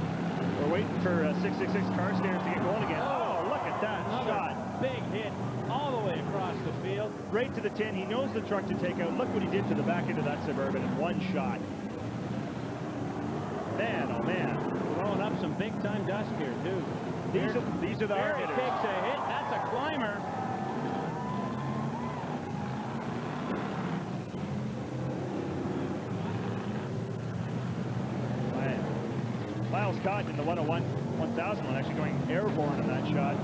We're waiting for 666 car stairs to get going again. Oh, look at that shot. Big hit all the way across the field. Right to the 10. He knows the truck to take out. Look what he did to the back end of that Suburban in one shot. Man, oh man. Throwing up some big-time dust here, too. These are the hard Barry hitters. takes a hit. That's a climber. Miles Cotton in the 101, 1000 one, actually going airborne on that shot.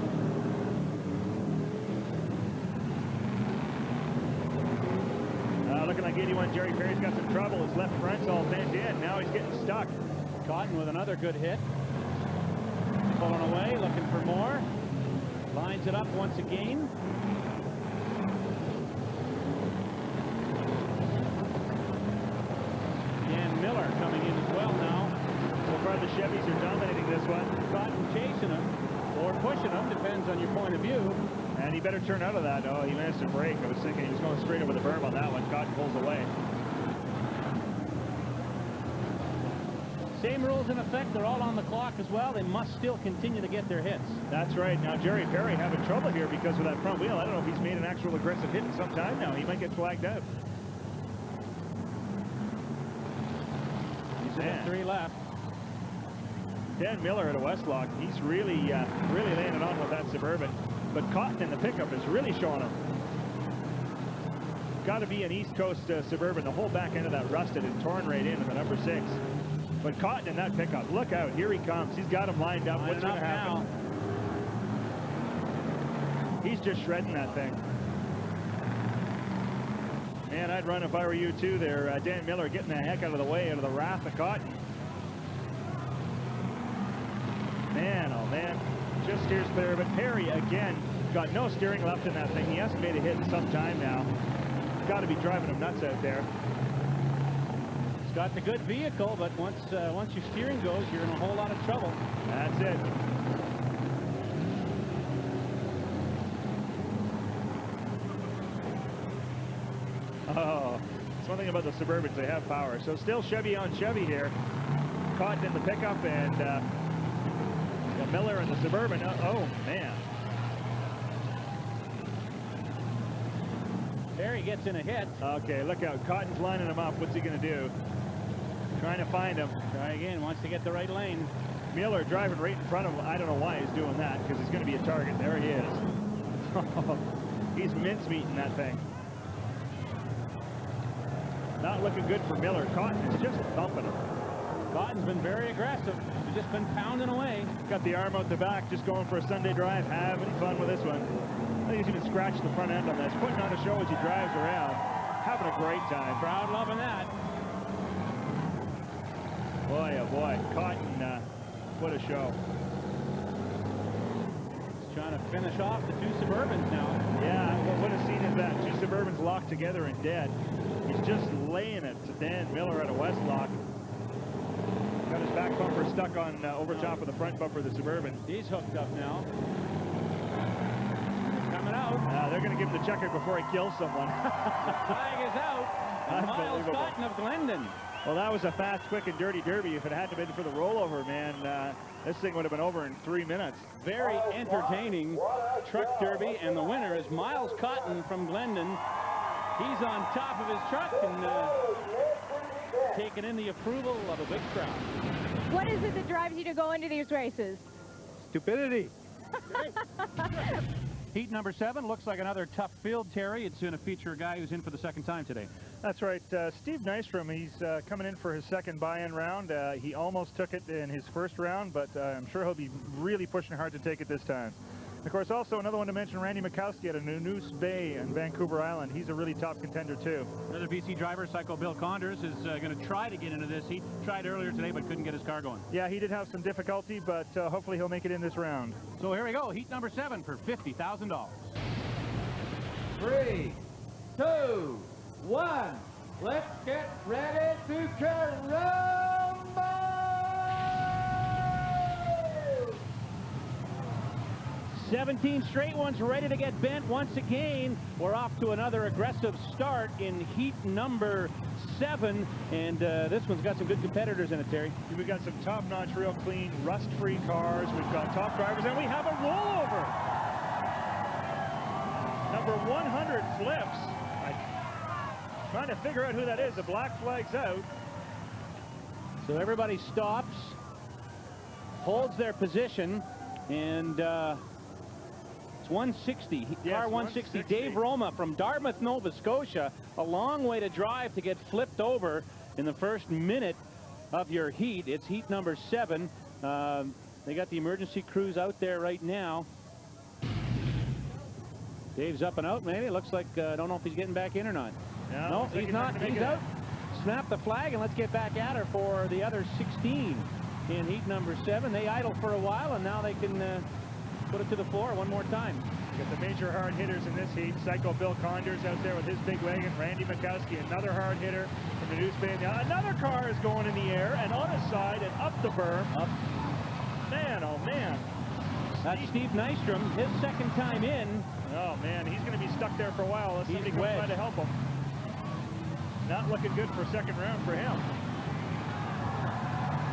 Looking like 81, Jerry Perry's got some trouble. His left front's all bent in. Now he's getting stuck. Cotton with another good hit. Pulling away, looking for more. Lines it up once again. Dan Miller coming in as well now. So far the Chevys are dominating this one. Cotton chasing him or pushing him, depends on your point of view. And he better turn out of that. Oh, he managed to brake. I was thinking he was going straight over the berm on that one. Cotton pulls away. Same rules in effect. They're all on the clock as well. They must still continue to get their hits. That's right. Now Jerry Perry having trouble here because of that front wheel. I don't know if he's made an actual aggressive hit in some time now. He might get flagged out. He's at 3 left. Dan Miller at a Westlock. He's really laying it on with that Suburban. But Cotton in the pickup is really showing him. Got to be an East Coast Suburban. The whole back end of that rusted and torn right in the number 6. But Cotton in that pickup. Look out. Here he comes. He's got him lined up. What's going to happen? He's just shredding that thing. Man, I'd run if I were you too there. Dan Miller getting the heck out of the way, out of the wrath of Cotton. Man, oh man. Just steers clear, but Perry again got no steering left in that thing. He hasn't made a hit in some time now. Got to be driving him nuts out there. He's got the good vehicle, but once your steering goes, you're in a whole lot of trouble. That's it. Oh, it's one thing about the Suburbans, they have power. So still Chevy on Chevy here. Cotton in the pickup and Miller in the Suburban. Oh, man. There he gets in a hit. Okay, look out. Cotton's lining him up. What's he going to do? Trying to find him. Try again. Wants to get the right lane. Miller driving right in front of him. I don't know why he's doing that, because he's going to be a target. There he is. He's mincemeating that thing. Not looking good for Miller. Cotton is just thumping him. Cotton's been very aggressive. He's just been pounding away. Got the arm out the back, just going for a Sunday drive, having fun with this one. I think he's even scratched the front end on this, putting on a show as he drives around, having a great time. Crowd loving that. Boy, oh boy, Cotton, what a show. He's trying to finish off the 2 Suburbans now. Yeah, well, what a scene is that? 2 Suburbans locked together and dead. He's just laying it to Dan Miller at a Westlock. Got his back bumper stuck on over top of the front bumper of the Suburban. He's hooked up now. Coming out. They're going to give him the checker before he kills someone. Flag is out. Miles Cotton of Glendon. Well, that was a fast, quick, and dirty derby. If it hadn't been for the rollover, man, this thing would have been over in 3 minutes. Very entertaining truck derby, and the winner is Miles Cotton from Glendon. He's on top of his truck and taking in the approval of a big crowd. What is it that drives you to go into these races? Stupidity. Heat number 7 looks like another tough field, Terry. It's going to feature a guy who's in for the second time today. That's right. Steve Nystrom, he's coming in for his second buy-in round. He almost took it in his first round, but I'm sure he'll be really pushing hard to take it this time. Of course, also another one to mention, Randy Mikowski at a Noose Bay in Vancouver Island. He's a really top contender, too. Another BC driver, Psycho Bill Condors, is going to try to get into this. He tried earlier today, but couldn't get his car going. Yeah, he did have some difficulty, but hopefully he'll make it in this round. So here we go, heat number 7 for $50,000. 3, 2, 1. Let's get ready to caramba! 17 straight ones ready to get bent once again. We're off to another aggressive start in heat number 7, and this one's got some good competitors in it, Terry. We've got some top-notch, real clean, rust-free cars. We've got top drivers, and we have a rollover. Number 100 flips. I'm trying to figure out who that is. The black flag's out. So everybody stops, holds their position, and it's 160. Yes, Car 160. 160. Dave Roma from Dartmouth, Nova Scotia. A long way to drive to get flipped over in the first minute of your heat. It's heat number 7. They got the emergency crews out there right now. Dave's up and out, maybe. It looks like, I don't know if he's getting back in or not. No, he's not. He's out. Snap the flag, and let's get back at her for the other 16 in heat number 7. They idled for a while, and now they can put it to the floor one more time. Got the major hard hitters in this heat. Psycho Bill Condor's out there with his big wagon. Randy Mikowski, another hard hitter from the News Bay. Now another car is going in the air and on his side and up the berm. Up. Man, oh man. That's Steve Nystrom, his second time in. Oh man, he's going to be stuck there for a while unless somebody comes by to help him. Not looking good for a second round for him.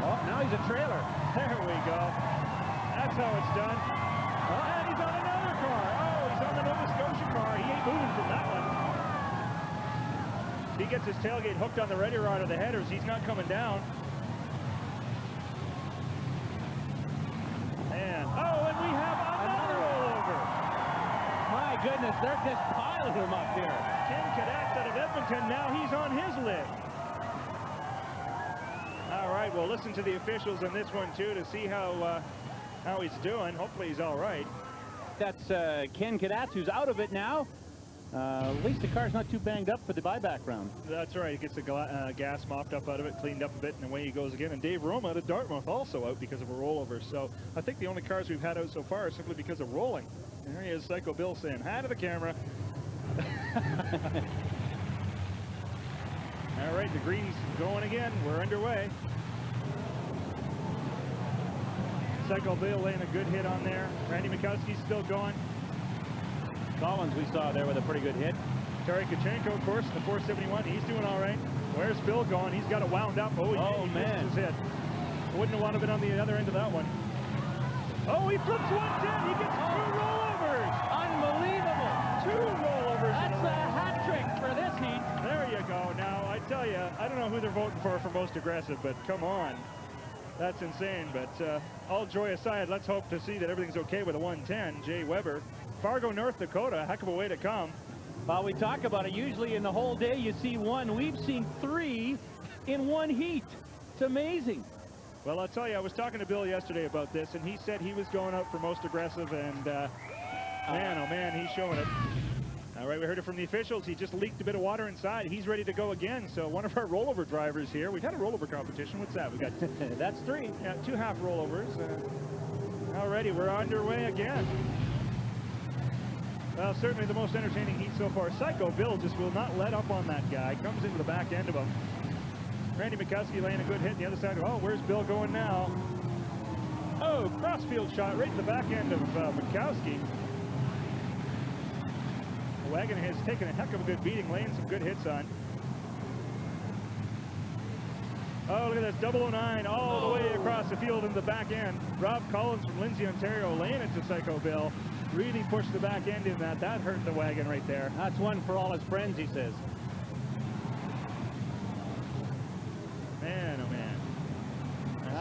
Oh, now he's a trailer. There we go. That's how it's done. Oh, and he's on another car. Oh, he's on the Nova Scotia car. He ain't moving from that one. He gets his tailgate hooked on the ready rod of the headers. He's not coming down. And, oh, and we have another rollover. My goodness, they're just piling him up here. Ken Cadet out of Edmonton, now he's on his lid. All right, we'll listen to the officials on this one, too, to see how he's doing. Hopefully he's all right. That's Ken Cadet, who's out of it now. At least the car's not too banged up for the buyback round. That's right. He gets the gas mopped up out of it, cleaned up a bit, and away he goes again. And Dave Roma out of Dartmouth also out because of a rollover. So I think the only cars we've had out so far are simply because of rolling. And there he is, Psycho Bill saying hi to the camera. All right, the green's going again. We're underway. Psycho Bill laying a good hit on there. Randy Mikowski's still going. Collins we saw there with a pretty good hit. Terry Kachenko, of course, in the 471. He's doing all right. Where's Bill going? He's got it wound up. Oh, he man. missed his hit. Wouldn't have wanted to been on the other end of that one. Oh, he flips 110. He gets 2 rollovers. Unbelievable. 2 rollovers. That's a hat trick for this heat. There you go. Now, I tell you, I don't know who they're voting for most aggressive, but come on. That's insane. But all joy aside, let's hope to see that everything's okay with a 110. Jay Weber. Fargo, North Dakota, a heck of a way to come. Well, we talk about it. Usually in the whole day you see 1. We've seen 3 in 1 heat. It's amazing. Well, I'll tell you, I was talking to Bill yesterday about this, and he said he was going out for most aggressive, and man, oh man, he's showing it. All right, we heard it from the officials. He just leaked a bit of water inside. He's ready to go again. So one of our rollover drivers here. We've had a rollover competition. What's that? We got that's 3. Yeah, 2 half rollovers. Alrighty, we're underway again. Well, certainly the most entertaining heat so far. Psycho Bill just will not let up on that guy. Comes into the back end of him. Randy Mikowski laying a good hit on the other side. Oh, where's Bill going now? Oh, crossfield shot right to the back end of Mikowski. The wagon has taken a heck of a good beating, laying some good hits on. Oh, look at this, 009 all the way across the field in the back end. Rob Collins from Lindsay, Ontario, laying it to Psycho Bill. Really pushed the back end in that. That hurt the wagon right there. That's one for all his friends, he says. Man, oh man.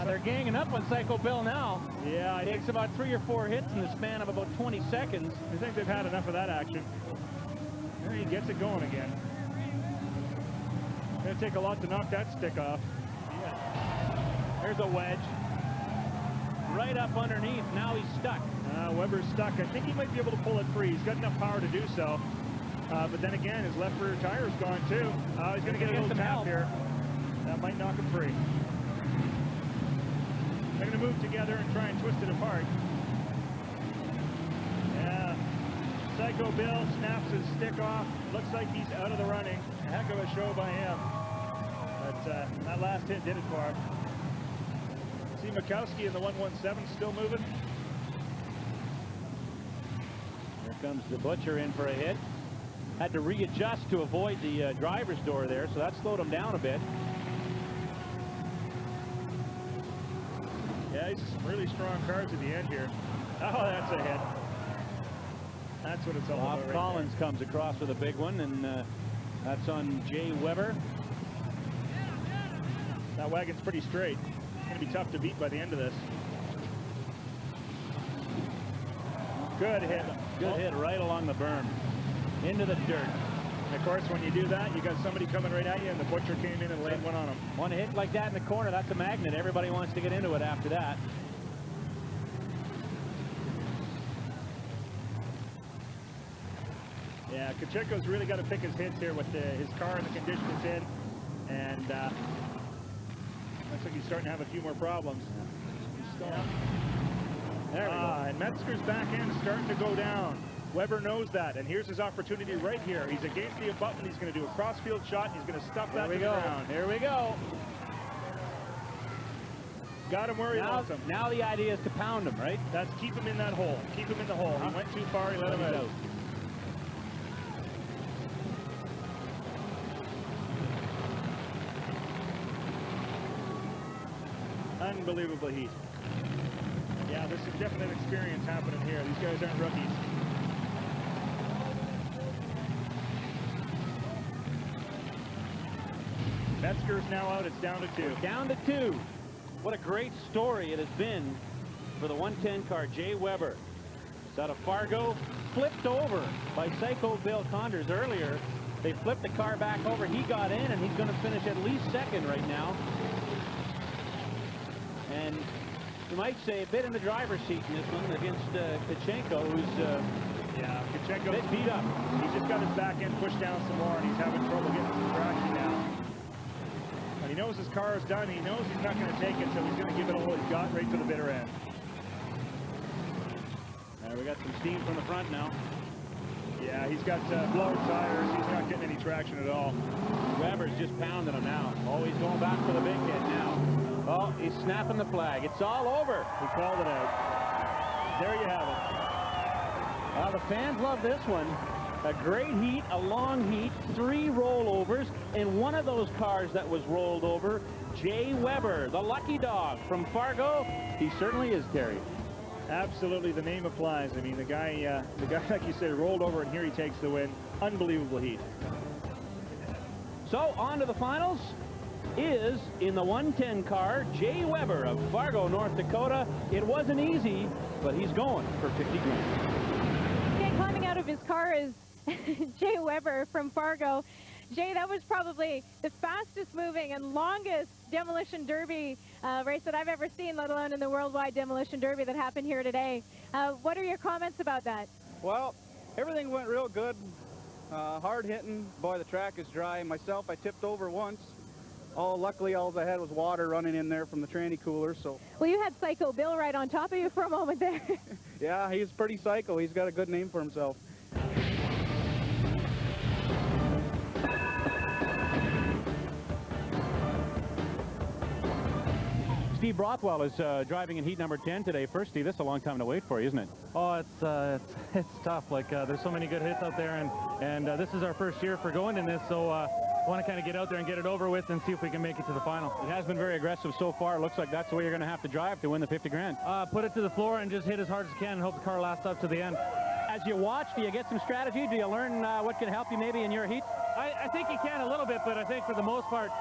They're ganging up on Psycho Bill now. Yeah, it takes about 3 or 4 hits in the span of about 20 seconds. I think they've had enough of that action. There he gets it going again. Gonna take a lot to knock that stick off. Yeah. There's a wedge. Right up underneath. Now he's stuck. Weber's stuck. I think he might be able to pull it free. He's got enough power to do so. But then again, his left rear tire's gone too. He's going to get a little tap here. That might knock him free. They're going to move together and try and twist it apart. Yeah. Psycho Bill snaps his stick off. Looks like he's out of the running. A heck of a show by him. But that last hit did it for him. See Mikowski in the 117 still moving. comes the Butcher in for a hit. Had to readjust to avoid the driver's door there, so that slowed him down a bit. Yeah, he's some really strong cars at the end here. Oh, that's a hit. That's what it's all about right Collins comes across with a big one, and that's on Jay Weber. That wagon's pretty straight. It's going to be tough to beat by the end of this. Good hit. Good hit right along the berm. Into the dirt. And of course, when you do that, you got somebody coming right at you, and the Butcher came in and laid one on him. One hit like that in the corner, that's a magnet. Everybody wants to get into it after that. Yeah, Kacheko's really got to pick his hits here with his car and the condition it's in. And looks like he's starting to have a few more problems. Yeah. There we go. And Metzger's back end is starting to go down. Weber knows that, and here's his opportunity right here. He's against the abutment. He's going to do a crossfield shot. And he's going to stuff that to the ground. Here we go. Got him where he wants him. Now the idea is to pound him, right? That's keep him in that hole. Keep him in the hole. He went too far. He let him out. Unbelievable heat. Yeah, there's some definite experience happening here. These guys aren't rookies. Metzger's now out. It's down to 2. Down to 2. What a great story it has been for the 110 car, Jay Weber. It's out of Fargo, flipped over by Psycho Bill Condors earlier. They flipped the car back over. He got in, and he's going to finish at least second right now. And you might say a bit in the driver's seat in this one against Kachenko, who's yeah, Kachenko a bit beat up. He's just got his back end pushed down some more, and he's having trouble getting some traction now. But he knows his car is done. He knows he's not going to take it, so he's going to give it all he's got right to the bitter end. We got some steam from the front now. Yeah, he's got blown tires. He's not getting any traction at all. Weber's just pounding him now. Oh, he's going back for the big hit now. Oh, he's snapping the flag. It's all over. He called it out. There you have it. The fans love this one. A great heat, a long heat, 3 rollovers, and one of those cars that was rolled over, Jay Weber, the lucky dog from Fargo. He certainly is, Terry. Absolutely, the name applies. I mean, the guy, like you said, rolled over, and here he takes the win. Unbelievable heat. So on to the finals is in the 110 car, Jay Weber of Fargo, North Dakota. It wasn't easy, but he's going for 50 grand. Okay, climbing out of his car is Jay Weber from Fargo. Jay, that was probably the fastest moving and longest Demolition Derby race that I've ever seen, let alone in the Worldwide Demolition Derby that happened here today. What are your comments about that? Well, everything went real good. Hard hitting. Boy, the track is dry. Myself, I tipped over once. Luckily, all I had was water running in there from the tranny cooler. So. Well, you had Psycho Bill right on top of you for a moment there. Yeah, he's pretty psycho. He's got a good name for himself. Steve Rothwell is driving in heat number 10 today. First, Steve, this is a long time to wait for you, isn't it? Oh, it's tough. Like there's so many good hits out there, and this is our first year for going in this, so I want to kind of get out there and get it over with and see if we can make it to the final. It has been very aggressive so far. It looks like that's the way you're going to have to drive to win the 50 grand. Put it to the floor and just hit as hard as you can and hope the car lasts up to the end. As you watch, do you get some strategy? Do you learn what can help you maybe in your heat? I think you can a little bit, but I think for the most part,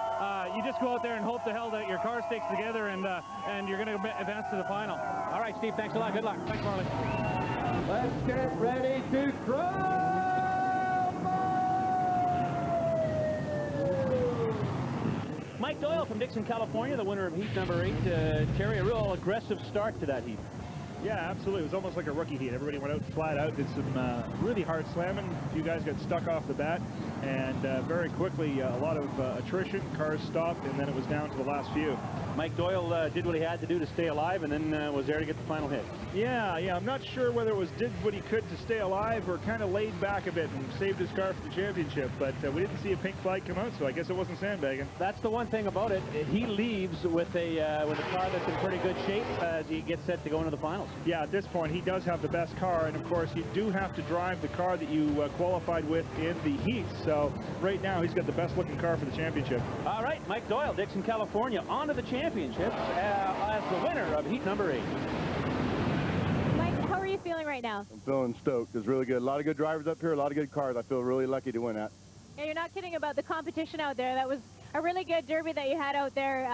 you just go out there and hope to hell that your car sticks together and you're going to advance to the final. All right, Steve, thanks a lot. Good luck. Thanks, Marley. Let's get ready to Mike Doyle from Dixon, California, the winner of heat number 8. Terry, a real aggressive start to that heat. Yeah, absolutely. It was almost like a rookie heat. Everybody went out flat out, did some really hard slamming. A few guys got stuck off the bat, and very quickly, a lot of attrition. Cars stopped, and then it was down to the last few. Mike Doyle did what he had to do to stay alive, and then was there to get the final hit. Yeah, I'm not sure whether it was did what he could to stay alive or kind of laid back a bit and saved his car for the championship, but we didn't see a pink flag come out, so I guess it wasn't sandbagging. That's the one thing about it. He leaves with a car that's in pretty good shape as he gets set to go into the finals. Yeah, at this point, he does have the best car, and of course, you do have to drive the car that you qualified with in the heat, so right now, he's got the best-looking car for the championship. All right, Mike Doyle, Dixon, California, on to the championship as the winner of heat number 8. Mike, how are you feeling right now? I'm feeling stoked. It's really good. A lot of good drivers up here, a lot of good cars. I feel really lucky to win that. Yeah, you're not kidding about the competition out there. That was a really good derby that you had out there.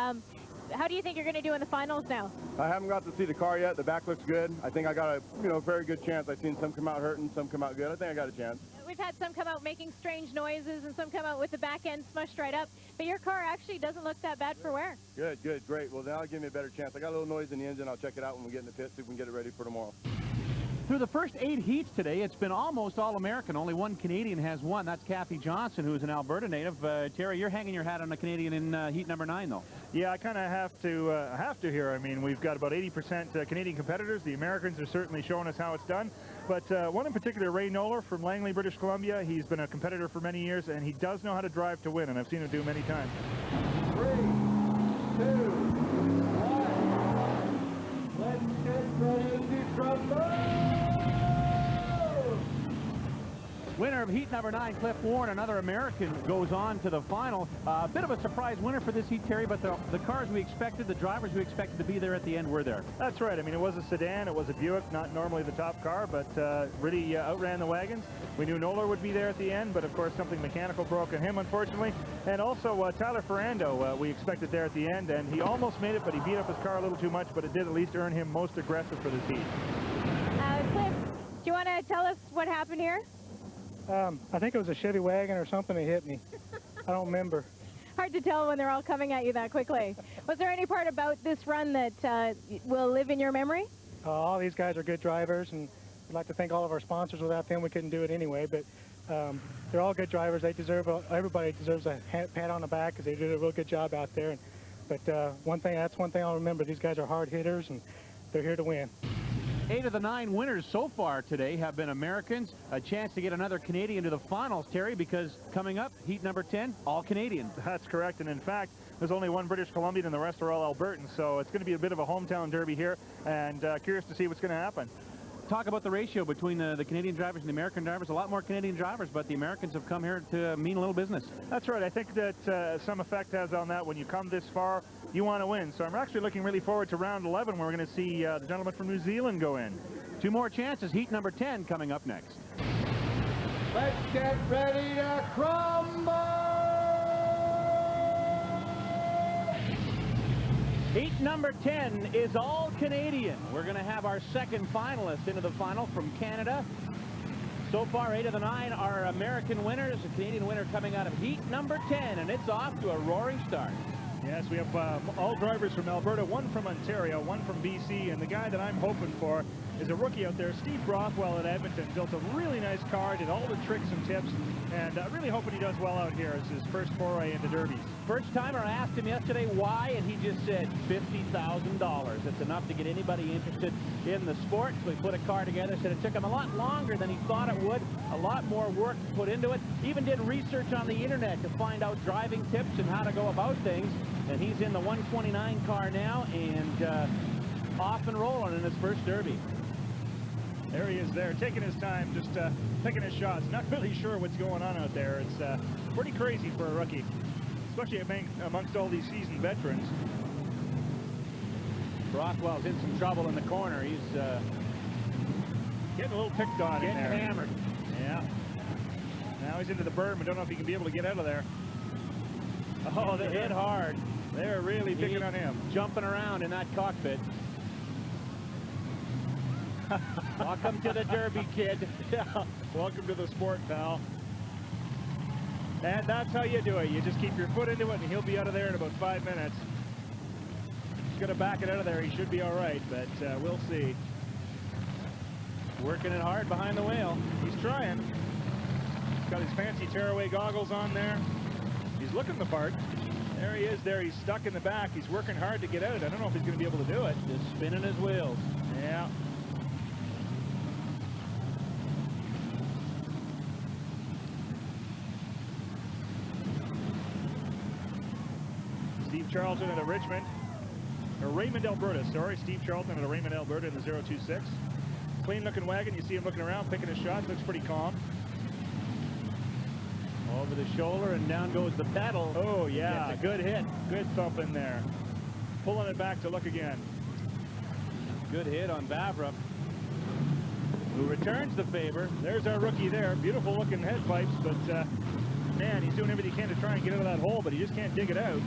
How do you think you're going to do in the finals now? I haven't got to see the car yet. The back looks good. I think I got a very good chance. I've seen some come out hurting, some come out good. I think I got a chance. We've had some come out making strange noises and some come out with the back end smushed right up, but your car actually doesn't look that bad for wear. Good, good, great. Well, now give me a better chance. I got a little noise in the engine. I'll check it out when we get in the pit, see if we can get it ready for tomorrow. Through the first 8 heats today, it's been almost all American. Only one Canadian has won. That's Devin Johnson, who is an Alberta native. Terry, you're hanging your hat on a Canadian in heat number 9, though. Yeah, I kind of have to here. I mean, we've got about 80% Canadian competitors. The Americans are certainly showing us how it's done. But one in particular, Ray Noller from Langley, British Columbia. He's been a competitor for many years, and he does know how to drive to win, and I've seen him do many times. 3, 2, 1. Let's get ready to rumble! Winner of heat number 9, Cliff Warren, another American, goes on to the final. A bit of a surprise winner for this heat, Terry, but the cars we expected, the drivers we expected to be there at the end were there. That's right. I mean, it was a sedan. It was a Buick, not normally the top car, but really outran the wagons. We knew Noller would be there at the end, but of course something mechanical broke on him, unfortunately. And also Tyler Ferrando, we expected there at the end, and he almost made it, but he beat up his car a little too much, but it did at least earn him most aggressive for this heat. Cliff, do you want to tell us what happened here? I think it was a Chevy wagon or something that hit me. I don't remember. Hard to tell when they're all coming at you that quickly. Was there any part about this run that will live in your memory? All these guys are good drivers, and I'd like to thank all of our sponsors. Without them, we couldn't do it anyway. But they're all good drivers. They deserve everybody deserves a pat on the back because they did a real good job out there. But that's one thing I'll remember. These guys are hard hitters, and they're here to win. 8 of the 9 winners so far today have been Americans. A chance to get another Canadian to the finals, Terry, because coming up, heat number 10, all Canadian. That's correct, and in fact, there's only one British Columbian and the rest are all Albertans, so it's going to be a bit of a hometown derby here, and curious to see what's going to happen. Talk about the ratio between the Canadian drivers and the American drivers. A lot more Canadian drivers, but the Americans have come here to mean a little business. That's right. I think that some effect has on that. When you come this far, you want to win. So I'm actually looking really forward to round 11, where we're going to see the gentleman from New Zealand go in. 2 more chances. Heat number 10 coming up next. Let's get ready to crumble! Heat number 10 is all Canadian. We're going to have our second finalist into the final from Canada. So far, 8 of the 9 are American winners. A Canadian winner coming out of heat number 10, and it's off to a roaring start. Yes, we have all drivers from Alberta, one from Ontario, one from BC, and the guy that I'm hoping for is a rookie out there, Steve Rothwell at Edmonton. Built a really nice car, did all the tricks and tips, and really hoping he does well out here as his first foray into derbies. First timer, I asked him yesterday why, and he just said $50,000. It's enough to get anybody interested in the sport. So he put a car together, said it took him a lot longer than he thought it would, a lot more work put into it. Even did research on the internet to find out driving tips and how to go about things. And he's in the 129 car now and off and rolling in his first derby. There he is there, taking his time, just picking his shots. Not really sure what's going on out there. It's pretty crazy for a rookie, especially amongst all these seasoned veterans. Rothwell's in some trouble in the corner. He's getting a little picked on in there. Getting hammered. Yeah. Now he's into the berm. I don't know if he can be able to get out of there. Oh, they hit hard. They're really picking on him. Jumping around in that cockpit. Welcome to the Derby, kid. Yeah. Welcome to the sport, pal. And that's how you do it. You just keep your foot into it, and he'll be out of there in about 5 minutes. He's going to back it out of there. He should be all right, but we'll see. Working it hard behind the wheel. He's trying. He's got his fancy tearaway goggles on there. He's looking the part. There he is there. He's stuck in the back. He's working hard to get out. I don't know if he's going to be able to do it. Just spinning his wheels. Yeah. Steve Charlton out of Richmond. Or Raymond, Alberta. Sorry, Steve Charlton out of Raymond, Alberta in the 026. Clean looking wagon. You see him looking around, picking his shots. Looks pretty calm. Over the shoulder and down goes the pedal. Oh yeah, good hit. Good thump in there. Pulling it back to look again. Good hit on Vavra, who returns the favor. There's our rookie there. Beautiful looking head pipes, but man, he's doing everything he can to try and get out of that hole, but he just can't dig it out.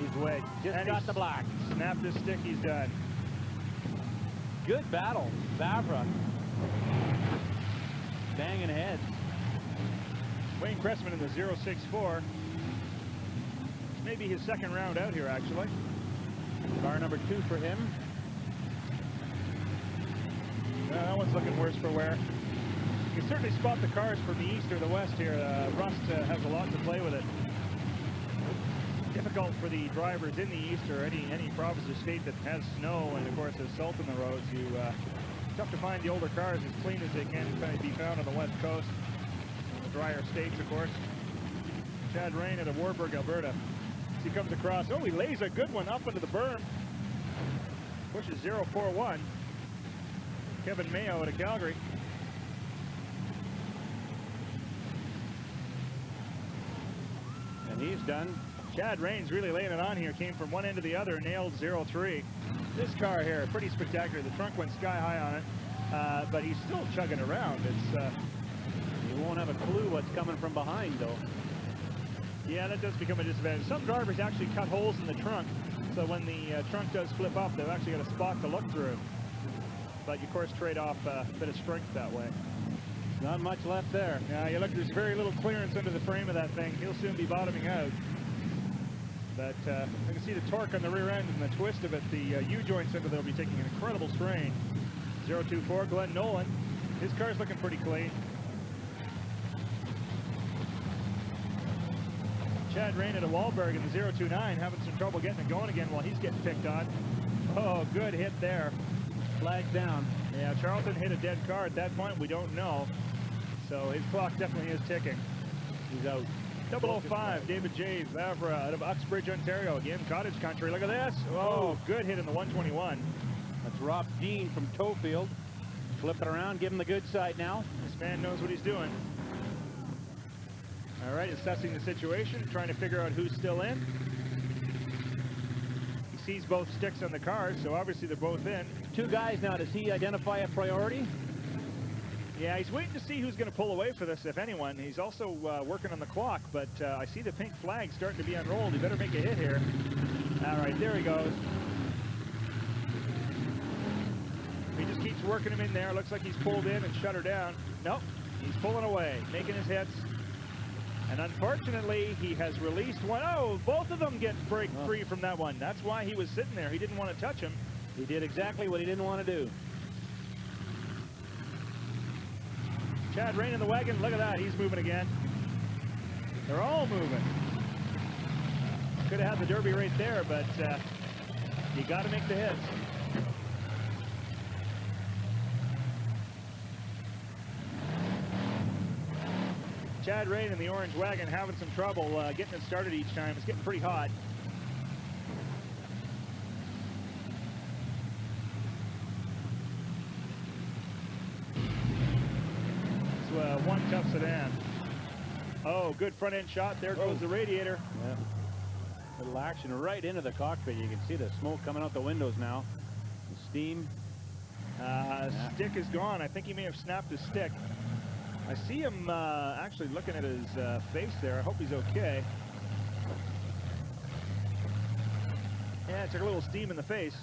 He's wedged. Just got the black. Snapped his stick, he's done. Good battle. Vavra banging heads. Wayne Cressman in the 064. Maybe his second round out here, actually. Car number 2 for him. That one's looking worse for wear. You can certainly spot the cars from the east or the west here. Rust has a lot to play with it. Difficult for the drivers in the east or any province or state that has snow and, of course, has salt in the roads. Tough to find the older cars as clean as they can be found on the west coast. Drier states, of course. Chad Rain out of Warburg, Alberta. As he comes across, oh, he lays a good one up into the berm. Pushes 041. Kevin Mayo out of Calgary. And he's done. Chad Rain's really laying it on here. Came from one end to the other, nailed 03. This car here, pretty spectacular. The trunk went sky high on it, but he's still chugging around. It's you won't have a clue what's coming from behind, though. Yeah, that does become a disadvantage. Some drivers actually cut holes in the trunk, so when the trunk does flip up, they've actually got a spot to look through. But you, of course, trade off a bit of strength that way. Not much left there. Yeah, you look, there's very little clearance under the frame of that thing. He'll soon be bottoming out. But you can see the torque on the rear end and the twist of it. The U-joints under there will be taking an incredible strain. 024, Glenn Nolan. His car's looking pretty clean. Chad Rain at a Wahlberg in the 029 having some trouble getting it going again while he's getting picked on. Oh, good hit there. Flag down. Yeah, Charlton hit a dead car at that point. We don't know. So his clock definitely is ticking. He's out. 005, David J. Vavra out of Uxbridge, Ontario. Again, cottage country. Look at this. Oh, good hit in the 121. That's Rob Dean from Tofield. Flip it around, give him the good side now. This man knows what he's doing. All right, assessing the situation, trying to figure out who's still in. He sees both sticks on the cars, so obviously they're both in. 2 guys now. Does he identify a priority? Yeah, he's waiting to see who's going to pull away for this, if anyone. He's also working on the clock, but I see the pink flag starting to be unrolled. He better make a hit here. All right, there he goes. He just keeps working him in there. Looks like he's pulled in and shut her down. Nope, he's pulling away, making his hits. And unfortunately, he has released one. Oh, both of them get break free from that one. That's why he was sitting there. He didn't want to touch him. He did exactly what he didn't want to do. Chad Rain in the wagon. Look at that. He's moving again. They're all moving. Could have had the Derby right there, but you got to make the hits. Chad Rain in the orange wagon having some trouble getting it started each time. It's getting pretty hot. It's one tough sedan. Oh, good front end shot. There goes the radiator. Yeah. Little action right into the cockpit. You can see the smoke coming out the windows now. The steam. Stick is gone. I think he may have snapped his stick. I see him actually looking at his face there. I hope he's okay. Yeah, it took a little steam in the face.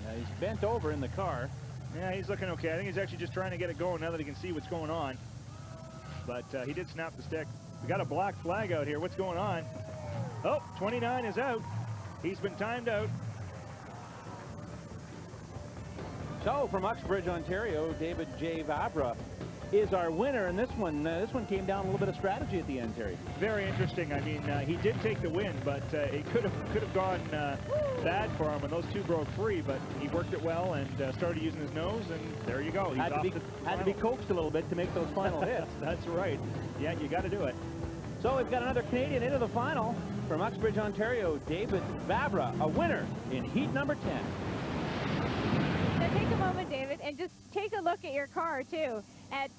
Yeah, he's bent over in the car. Yeah, he's looking okay. I think he's actually just trying to get it going now that he can see what's going on. But he did snap the stick. We got a black flag out here. What's going on? Oh, 29 is out. He's been timed out. So, from Uxbridge, Ontario, David J. Vavra. is our winner, and this one came down a little bit of strategy at the end, Terry. Very interesting. I mean, he did take the win, but it could have gone bad for him when those two broke free, but he worked it well and started using his nose, and there you go. He's had to be coaxed a little bit to make those final hits. That's right. Yeah, you got to do it. So we've got another Canadian into the final from Uxbridge, Ontario, David Vavra, a winner in heat number 10. So take a moment, David, and just take a look at your car, too, at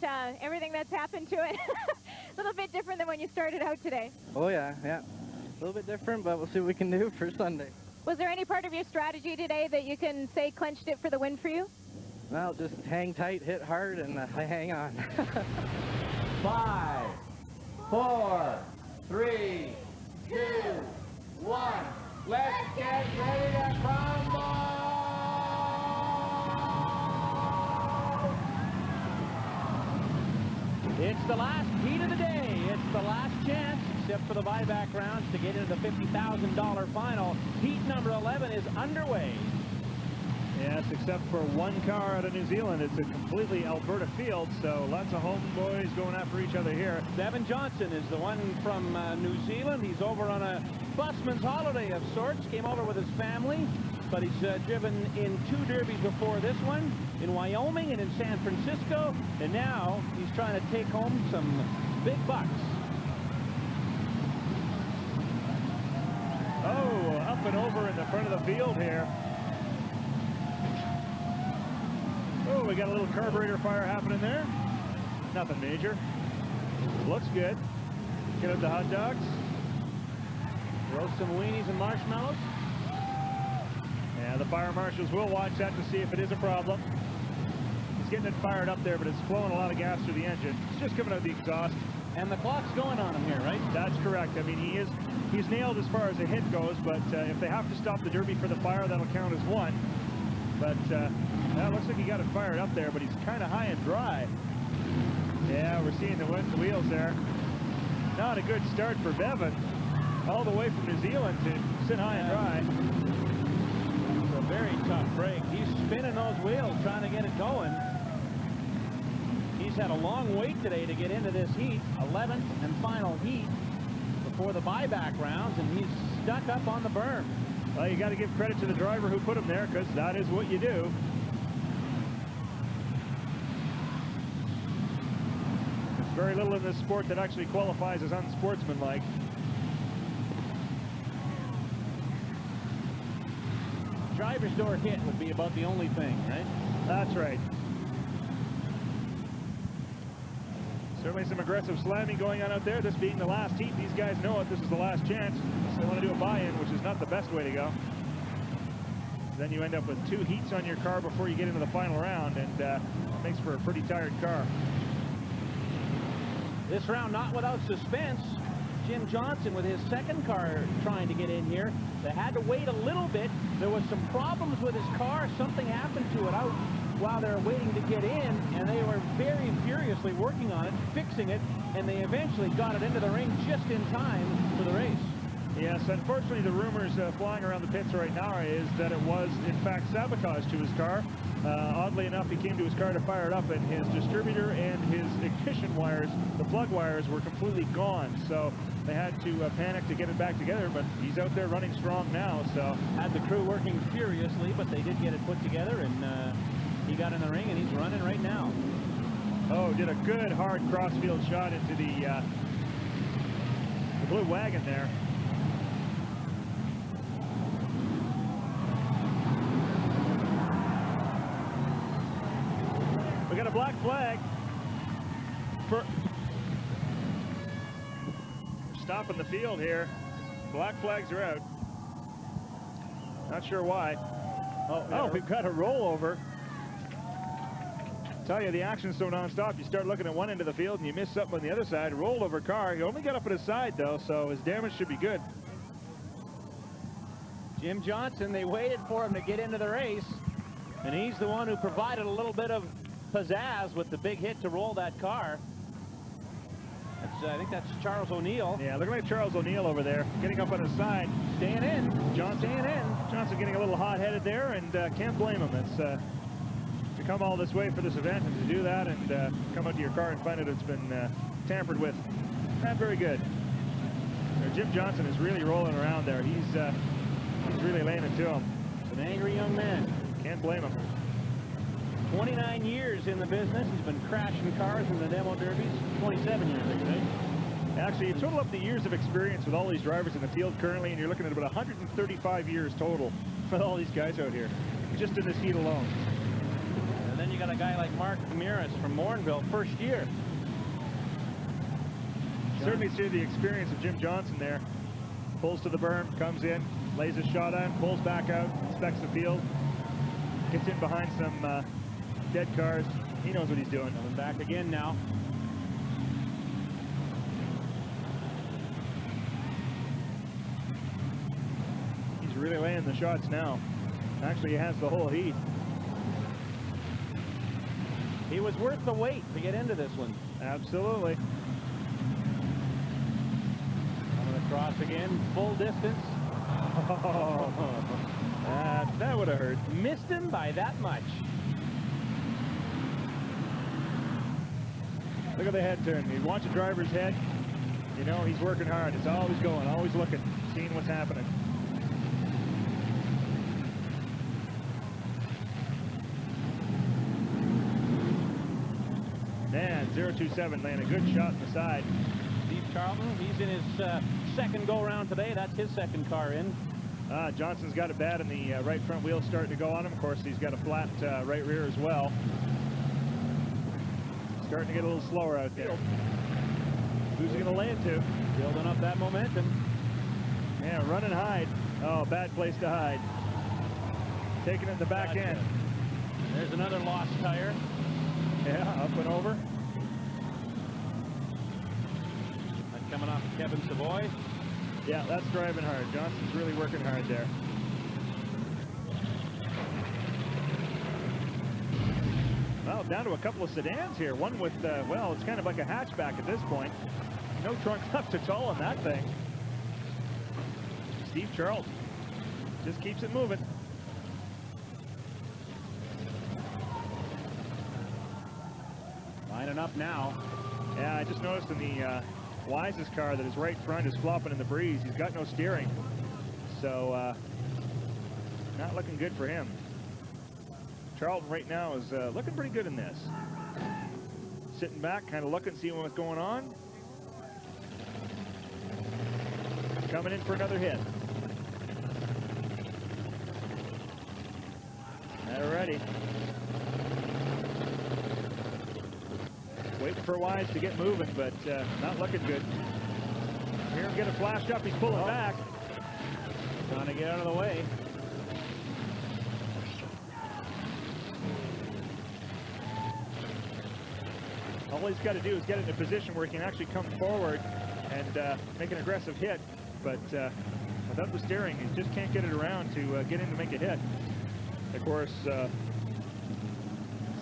everything that's happened to it. A little bit different than when you started out today. Oh, yeah. A little bit different, but we'll see what we can do for Sunday. Was there any part of your strategy today that you can say clinched it for the win for you? Well, just hang tight, hit hard, and hang on. 5, 4, 3, 2, 1. Let's get ready to crumble! It's the last heat of the day. It's the last chance, except for the buyback rounds, to get into the $50,000 final. Heat number 11 is underway. Yes, except for one car out of New Zealand. It's a completely Alberta field, so lots of homeboys going after each other here. Devin Johnson is the one from New Zealand. He's over on a busman's holiday of sorts. Came over with his family, but he's driven in 2 derbies before this one, in Wyoming and in San Francisco, and now he's trying to take home some big bucks. Oh, up and over in the front of the field here. Oh, we got a little carburetor fire happening there. Nothing major. Looks good. Get out the hot dogs. Roast some weenies and marshmallows. Yeah, the fire marshals will watch that to see if it is a problem. He's getting it fired up there, but it's flowing a lot of gas through the engine. It's just coming out the exhaust. And the clock's going on him here, right? That's correct. I mean, he's nailed as far as a hit goes, but if they have to stop the derby for the fire, that'll count as 1. But that looks like he got it fired up there, but he's kind of high and dry. Yeah, we're seeing the wheels there. Not a good start for Devin. All the way from New Zealand to sit high and dry. It's a very tough break. He's spinning those wheels, trying to get it going. He's had a long wait today to get into this heat, 11th and final heat before the buyback rounds, and he's stuck up on the berm. Well, you got to give credit to the driver who put him there, because that is what you do. There's very little in this sport that actually qualifies as unsportsmanlike. Driver's door hit would be about the only thing, right? That's right. Certainly some aggressive slamming going on out there. This being the last heat, these guys know it. This is the last chance. So they want to do a buy-in, which is not the best way to go. Then you end up with 2 heats on your car before you get into the final round, and it makes for a pretty tired car. This round not without suspense. Jim Johnson with his second car trying to get in here. They had to wait a little bit. There was some problems with his car. Something happened to it out while they were waiting to get in, and they were very furiously working on it, fixing it, and they eventually got it into the ring just in time for the race. Yes, unfortunately, the rumors flying around the pits right now is that it was, in fact, sabotage to his car. Oddly enough, he came to his car to fire it up, and his distributor and his ignition wires, the plug wires, were completely gone. So they had to panic to get it back together, but he's out there running strong now. So had the crew working furiously, but they did get it put together, and he got in the ring, and he's running right now. Oh, did a good hard crossfield shot into the blue wagon there. We got a black flag for stopping the field here. Black flags are out. Not sure why. Oh, we've got a rollover. Tell you, the action's so non-stop. You start looking at one end of the field and you miss something on the other side. Rollover car. He only got up at his side, though, so his damage should be good. Jim Johnson, they waited for him to get into the race, and he's the one who provided a little bit of pizzazz with the big hit to roll that car. I think that's Charles O'Neill. Yeah, looking like Charles O'Neill over there, getting up on his side. Staying in. Johnson getting a little hot-headed there, and can't blame him. It's to come all this way for this event and to do that and come out to your car and find out it's been tampered with. Not very good. Jim Johnson is really rolling around there. He's really laying it to him. An angry young man. Can't blame him. 29 years in the business. He's been crashing cars in the demo derbies. 27 years, I think. Actually, you total up the years of experience with all these drivers in the field currently, and you're looking at about 135 years total with all these guys out here, just in this heat alone. And then you got a guy like Mark Ramirez from Morinville, first year. Certainly see the experience of Jim Johnson there. Pulls to the berm, comes in, lays his shot on, pulls back out, inspects the field, gets in behind some dead cars. He knows what he's doing. Coming back again now. He's really laying the shots now. Actually, he has the whole heat. He was worth the wait to get into this one. Absolutely. Coming across again, full distance. Oh, that would have hurt. Missed him by that much. Look at the head turn. You watch a driver's head, you know he's working hard. It's always going, always looking, seeing what's happening. Man, 027 laying a good shot in the side. Steve Charlton, he's in his second go-around today. That's his second car in. Johnson's got it bad, and the right front wheel starting to go on him. Of course, he's got a flat right rear as well. Starting to get a little slower out there. Who's he going to lay it to? Building up that momentum. Yeah, run and hide. Oh, bad place to hide. Taking it in the back end. There's another lost tire. Yeah, up and over. That's coming off of Kevin Savoy. Yeah, that's driving hard. Johnson's really working hard there. Well, down to a couple of sedans here. One with, well, it's kind of like a hatchback at this point. No trunk up to tall on that thing. Steve Charlton just keeps it moving. Lining up now. Yeah, I just noticed in the Wise's car that his right front is flopping in the breeze. He's got no steering. So, not looking good for him. Charlton right now is looking pretty good in this. Sitting back, kind of looking, seeing what's going on. Coming in for another hit. Alrighty. Waiting for Wise to get moving, but not looking good. Here, get it flashed up. He's pulling back. Trying to get out of the way. All he's got to do is get in a position where he can actually come forward and make an aggressive hit. But without the steering, he just can't get it around to get in to make a hit. Of course,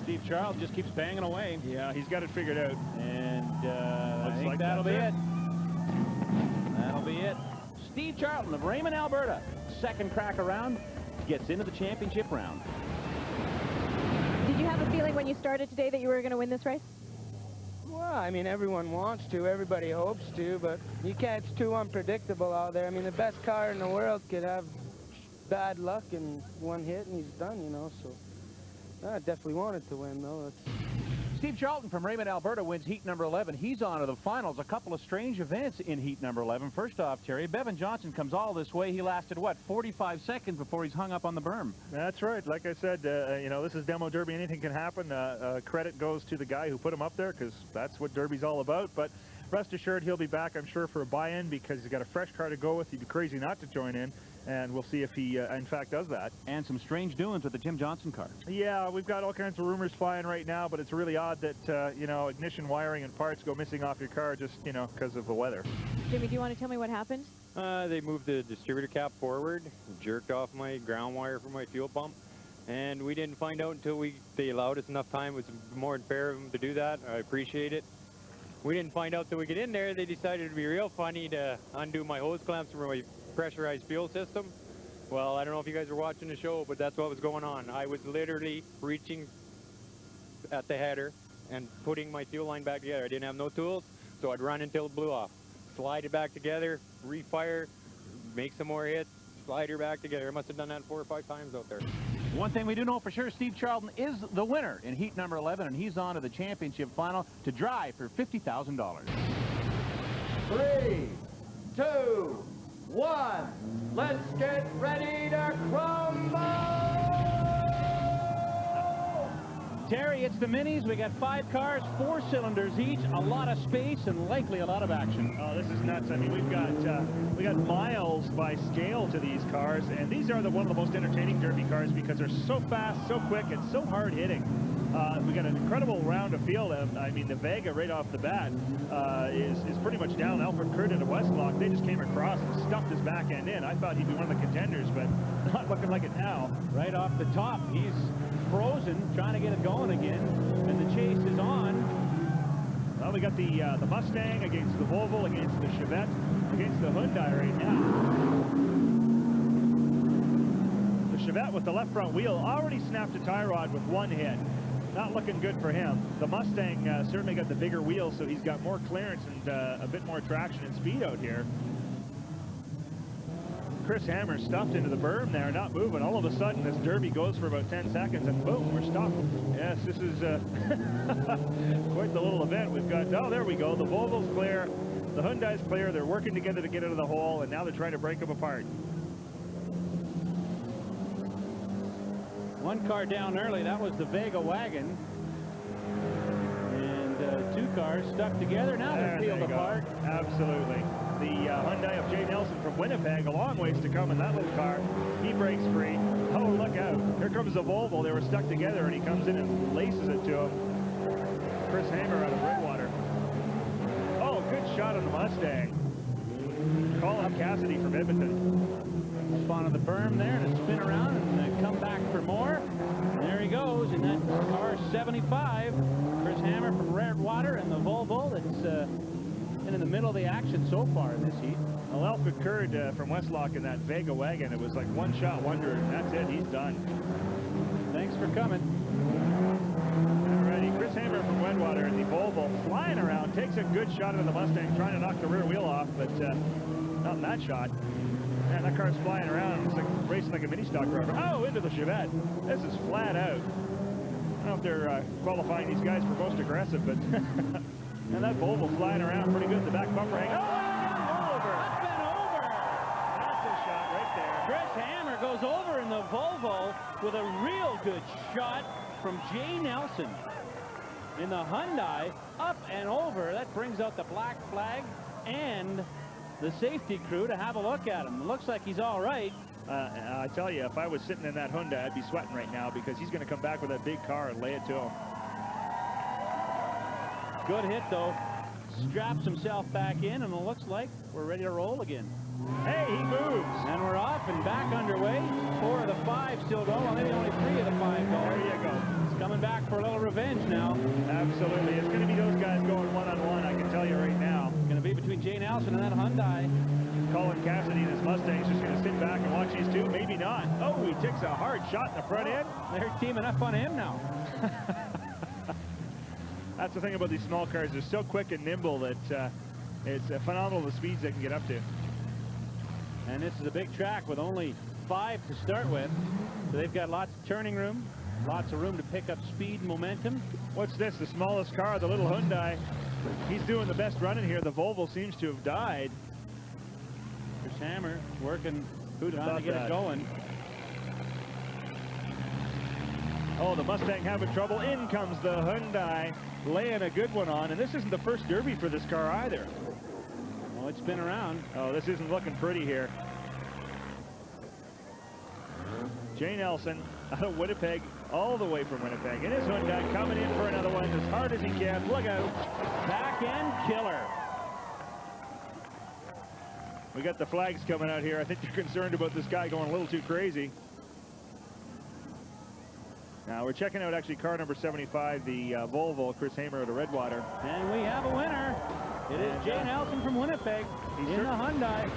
Steve Charles just keeps banging away. Yeah, he's got it figured out. And I think that'll be it. That'll be it. Steve Charlton of Raymond, Alberta, second crack around, gets into the championship round. Did you have a feeling when you started today that you were going to win this race? Well, I mean, everyone wants to, everybody hopes to, but you can't, it's too unpredictable out there. I mean, the best car in the world could have bad luck and one hit and he's done, you know, so I definitely wanted to win, though. Steve Charlton from Raymond, Alberta wins heat number 11. He's on to the finals. A couple of strange events in heat number 11. First off, Terry, Devin Johnson comes all this way. He lasted, what, 45 seconds before he's hung up on the berm. That's right. Like I said, you know, this is Demo Derby. Anything can happen. Credit goes to the guy who put him up there because that's what Derby's all about. But rest assured, he'll be back, I'm sure, for a buy-in because he's got a fresh car to go with. He'd be crazy not to join in. And we'll see if he, in fact, does that. And some strange doings with the Jim Johnson car. Yeah, we've got all kinds of rumors flying right now, but it's really odd that, you know, ignition wiring and parts go missing off your car just, you know, because of the weather. Jimmy, do you want to tell me what happened? They moved the distributor cap forward, jerked off my ground wire for my fuel pump, and we didn't find out until they allowed us enough time. It was more than fair of them to do that. I appreciate it. We didn't find out till we get in there. They decided it'd be real funny to undo my hose clamps from my pressurized fuel system. Well, I don't know if you guys were watching the show, but that's what was going on. I was literally reaching at the header and putting my fuel line back together. I didn't have no tools, so I'd run until it blew off. Slide it back together, refire, make some more hits, slide her back together. I must have done that 4 or 5 times out there. One thing we do know for sure, Steve Charlton is the winner in heat number 11, and he's on to the championship final to drive for $50,000. 3, 2, 1. Let's get ready to crumble! Terry, it's the minis. We got 5 cars, 4 cylinders each, a lot of space, and likely a lot of action. Oh, this is nuts. I mean, we got miles by scale to these cars, and these are one of the most entertaining Derby cars because they're so fast, so quick, and so hard hitting. We got an incredible round of field. I mean, the Vega right off the bat is pretty much down. Alfred Curtin at Westlock, they just came across and stuffed his back end in. I thought he'd be one of the contenders, but not looking like it now. Right off the top, he's frozen, trying to get it going again, and the chase is on. Well, we got the Mustang against the Volvo, against the Chevette, against the Hyundai right now. The Chevette with the left front wheel already snapped a tie rod with 1 hit. Not looking good for him. The Mustang certainly got the bigger wheels, so he's got more clearance and a bit more traction and speed out here. Chris Hammer stuffed into the berm there, not moving. All of a sudden, this Derby goes for about 10 seconds, and boom, we're stopped. Yes, this is quite the little event. We've got, oh, there we go. The Volvo's clear. The Hyundai's clear. They're working together to get out of the hole, and now they're trying to break them apart. 1 car down early, that was the Vega wagon. And 2 cars stuck together, now they're peeled apart. Absolutely. The Hyundai of Jay Nelson from Winnipeg, a long ways to come in that little car. He breaks free. Oh, look out. Here comes the Volvo. They were stuck together, and he comes in and laces it to him. Chris Hammer out of Redwater. Oh, good shot on the Mustang. Colin Cassidy from Edmonton. Up onto the berm there to spin around and come back for more. And there he goes in that car 75. Chris Hammer from Redwater and the Volvo that's been in the middle of the action so far in this heat. Well, Alfred Curd from Westlock in that Vega wagon, it was like 1-shot wonder, and that's it. He's done. Thanks for coming. Alrighty, Chris Hammer from Redwater and the Volvo flying around, takes a good shot into the Mustang, trying to knock the rear wheel off, but not in that shot. Man, that car's flying around. It's like racing like a mini stock driver. Oh, into the Chevette. This is flat out. I don't know if they're qualifying these guys for most aggressive, but and that Volvo flying around pretty good. The back bumper hang. Oh, over. Up and over. That's a shot right there. Chris Hammer goes over in the Volvo with a real good shot from Jay Nelson. In the Hyundai, up and over. That brings out the black flag and the safety crew to have a look at him. Looks like he's all right. I tell you, if I was sitting in that Hyundai, I'd be sweating right now because he's going to come back with that big car and lay it to him. Good hit, though. Straps himself back in, and it looks like we're ready to roll again. Hey, he moves. And we're off and back underway. 4 of the 5 still going. Well, maybe only 3 of the 5 going. There you go. He's coming back for a little revenge now. Absolutely. It's going to be those guys going one-on-one, I can tell you right now. It's going to be between Jay Nelson and that Hyundai. Colin Cassidy and his Mustang's just going to sit back and watch these two. Maybe not. Oh, he takes a hard shot in the front end. They're teaming up on him now. That's the thing about these small cars. They're so quick and nimble that it's phenomenal the speeds they can get up to. And this is a big track with only 5 to start with. So they've got lots of turning room, lots of room to pick up speed and momentum. What's this? The smallest car, the little Hyundai. He's doing the best running here. The Volvo seems to have died. Chris Hammer working, trying to get it going. Oh, the Mustang having trouble. In comes the Hyundai, laying a good one on. And this isn't the first Derby for this car either. Well, it's been around. Oh, this isn't looking pretty here. Jay Nelson out of Winnipeg, all the way from Winnipeg. And his Hyundai coming in for another one as hard as he can. Look out. Back end killer. We got the flags coming out here. I think they're concerned about this guy going a little too crazy. Now we're checking out actually car number 75, the Volvo, Chris Hammer out of Redwater. And we have a winner. It is Jay Nelson from Winnipeg in the Hyundai.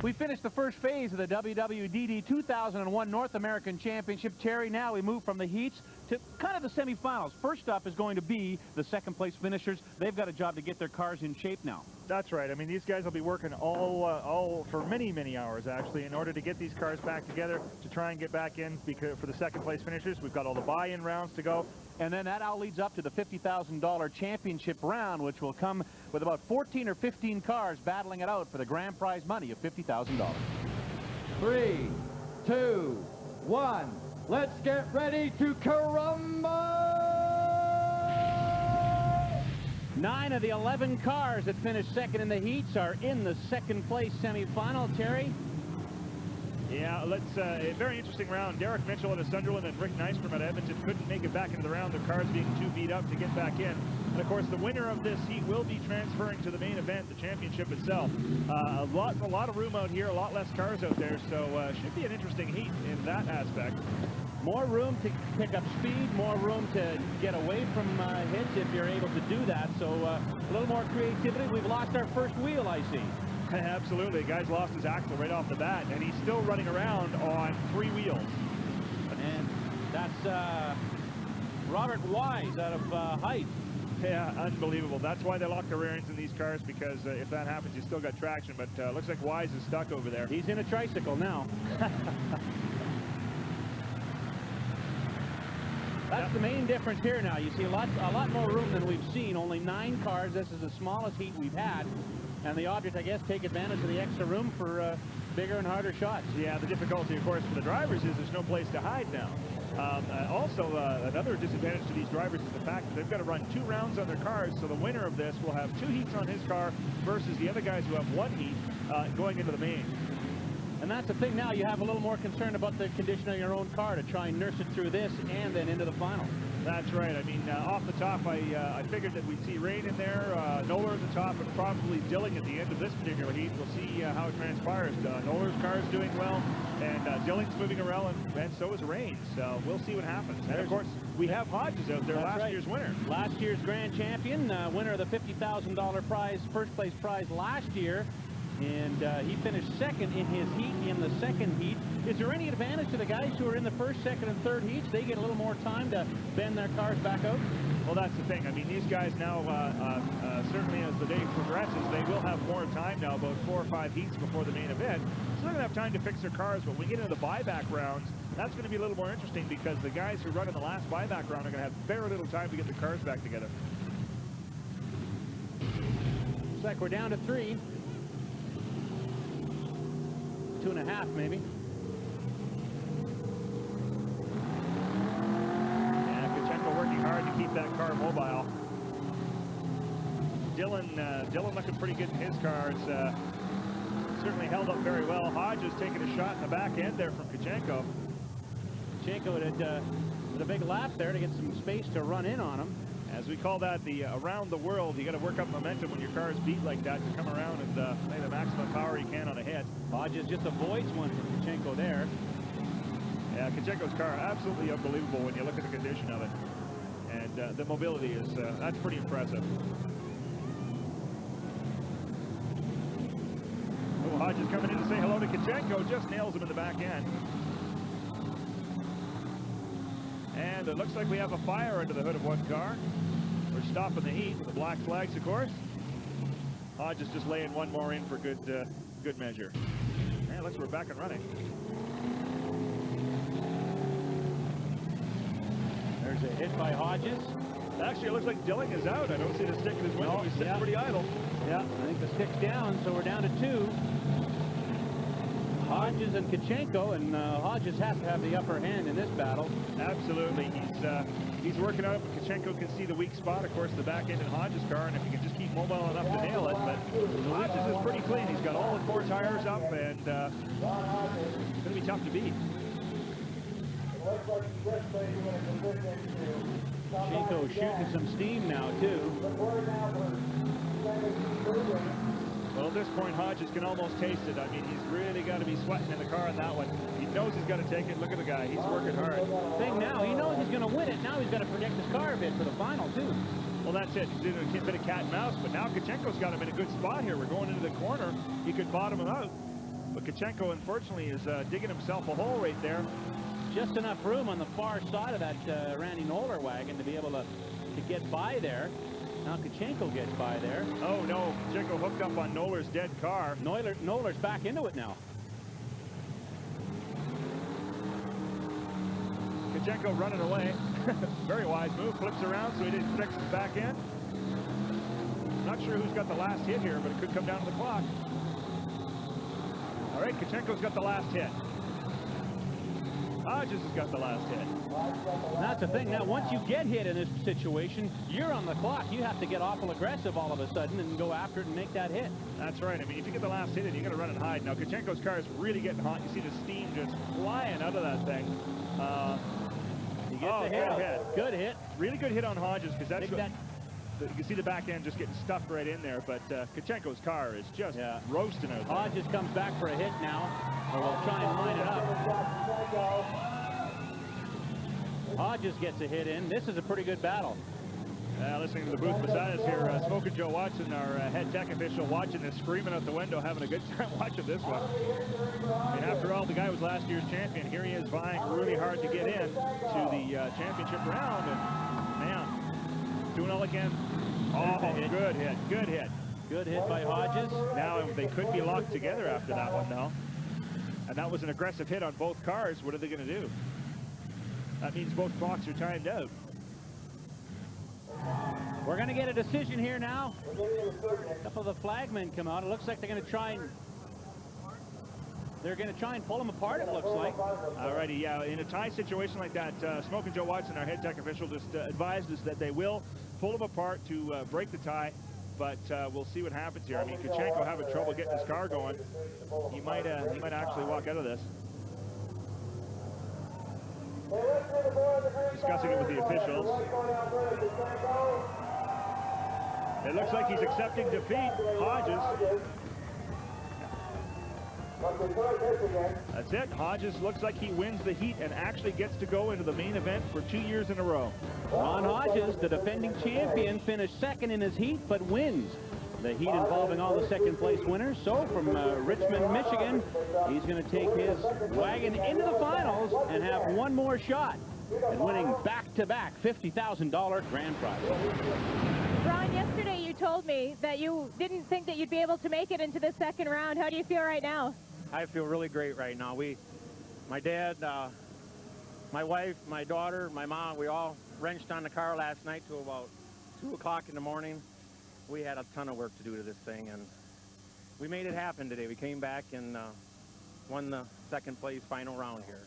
We finished the first phase of the WWDD 2001 North American Championship. Terry, now we move from the heats to kind of the semifinals. First up is going to be the second place finishers. They've got a job to get their cars in shape now. That's right. I mean, these guys will be working all for many hours, actually, in order to get these cars back together to try and get back in because for the second place finishers. We've got all the buy-in rounds to go. And then that all leads up to the $50,000 championship round, which will come with about 14 or 15 cars battling it out for the grand prize money of $50,000. 3, 2, 1. Let's get ready to caramba! 9 of the 11 cars that finished second in the heats are in the second place semifinal. Terry? Yeah, a very interesting round. Derek Mitchell out of Sunderland and Rick Nystrom at Edmonton couldn't make it back into the round, their cars being too beat up to get back in. And of course, the winner of this heat will be transferring to the main event, the championship itself. A lot of room out here, a lot less cars out there, so should be an interesting heat in that aspect. More room to pick up speed, more room to get away from hits if you're able to do that. So a little more creativity. We've lost our first wheel, I see. Absolutely. The guy's lost his axle right off the bat, and he's still running around on 3 wheels. And that's Robert Wise out of Height. Yeah, unbelievable. That's why they lock the rear ends in these cars, because if that happens, you still got traction. But looks like Wise is stuck over there. He's in a tricycle now. That's the main difference here now. You see a lot more room than we've seen. Only 9 cars. This is the smallest heat we've had. And the object, I guess, take advantage of the extra room for bigger and harder shots. Yeah, the difficulty, of course, for the drivers is there's no place to hide now. Also, another disadvantage to these drivers is the fact that they've got to run 2 rounds on their cars, so the winner of this will have 2 heats on his car versus the other guys who have 1 heat going into the main. And that's the thing now, you have a little more concern about the condition of your own car to try and nurse it through this and then into the final. That's right. I mean, off the top, I figured that we'd see rain in there, Noller at the top, and probably Delic at the end of this particular heat. We'll see how it transpires. Noller's car is doing well, and Delic's moving around, and so is Rain. So we'll see what happens. And, of course, we have Hodges out there, last year's winner. Last year's grand champion, winner of the $50,000 prize, first place prize last year. And he finished second in his heat in the second heat. Is there any advantage to the guys who are in the first, second, and third heats? They get a little more time to bend their cars back out? Well, that's the thing. I mean, these guys now, certainly as the day progresses, they will have more time now, about 4 or 5 heats before the main event. So they're going to have time to fix their cars. But when we get into the buyback rounds, that's going to be a little more interesting because the guys who run in the last buyback round are going to have very little time to get their cars back together. Looks like we're down to 3. 2.5 maybe. Yeah, Kachenko working hard to keep that car mobile. Dylan looking pretty good in his cars. Certainly held up very well. Hodges taking a shot in the back end there from Kachenko. Kachenko with a big lap there to get some space to run in on him. As we call that, the around the world, you got to work up momentum when your car is beat like that to come around and lay the maximum power you can on a hit. Hodges just avoids one from Kachenko there. Yeah, Kachenko's car absolutely unbelievable when you look at the condition of it. And the mobility is, that's pretty impressive. Oh, Hodges coming in to say hello to Kachenko, just nails him in the back end. And it looks like we have a fire under the hood of one car. We're stopping the heat with the black flags, of course. Hodges just laying one more in for good measure. And looks like we're back and running. There's a hit by Hodges. Actually, it looks like Delic is out. I don't see the stick in his window. No, He's sitting pretty idle. Yeah, I think the stick's down, so we're down to 2. Hodges and Kachenko, and Hodges has to have the upper hand in this battle. Absolutely. He's working out, but Kachenko can see the weak spot, of course, the back end in Hodges' car, and if he can just keep mobile enough to nail it. But Hodges is pretty clean. He's got all the 4 tires up, and it's going to be tough to beat. Kachenko shooting some steam now, too. Well, at this point, Hodges can almost taste it. I mean, he's really got to be sweating in the car on that one. He knows he's got to take it. Look at the guy. He's working hard. Thing now, he knows he's going to win it. Now he's got to protect his car a bit for the final, too. Well, that's it. He's doing a bit of cat and mouse, but now Kachenko's got him in a good spot here. We're going into the corner. He could bottom him out. But Kachenko, unfortunately, is digging himself a hole right there. Just enough room on the far side of that Randy Noller wagon to be able to get by there. Now Kachenko gets by there. Oh, no. Kachenko hooked up on Noller's dead car. Noller's back into it now. Kachenko running away. Very wise move. Flips around so he didn't fix his back end. Not sure who's got the last hit here, but it could come down to the clock. All right, Kachenko's got the last hit. Hodges has got the last hit. That's the thing. Now, once you get hit in this situation, you're on the clock. You have to get awful aggressive all of a sudden and go after it and make that hit. That's right. I mean, if you get the last hit, you got to run and hide. Now, Kachenko's car is really getting hot. You see the steam just flying out of that thing. He gets the hit. Good hit. Really good hit on Hodges, because that's what, you can see the back end just getting stuffed right in there. But Kachenko's car is just roasting out there. Hodges comes back for a hit now, or we'll try and line it up. Hodges gets a hit in. This is a pretty good battle. Listening to the booth beside us here, Smoking Joe Watson, our head tech official, watching this, screaming out the window, having a good time watching this one. And after all, the guy was last year's champion. Here he is vying really hard to get in to the championship round. And man, doing all again. Oh, good hit, good hit. Good hit by Hodges. Now they could be locked together after that one, though. And that was an aggressive hit on both cars. What are they going to do? That means both clocks are timed out. We're going to get a decision here now. A couple of the flagmen come out. It looks like they're going to try and pull them apart, it looks like. Alrighty, yeah, in a tie situation like that, Smoking Joe Watson, our head tech official, just advised us that they will pull them apart to break the tie, but we'll see what happens here. I mean, Kachenko having trouble getting his car going. He might actually walk out of this. Discussing it with the officials. It looks like he's accepting defeat. Hodges. That's it. Hodges looks like he wins the heat and actually gets to go into the main event for 2 years in a row. Ron Hodges, the defending champion, finished second in his heat, but wins the heat involving all the second-place winners. So from Richmond, Michigan, he's going to take his wagon into the finals and have one more shot at winning back-to-back $50,000 grand prize. Ron, yesterday you told me that you didn't think that you'd be able to make it into the second round. How do you feel right now? I feel really great right now. My dad, my wife, my daughter, my mom, we all wrenched on the car last night till about 2 o'clock in the morning. We had a ton of work to do to this thing, and we made it happen today. We came back and won the second place final round here.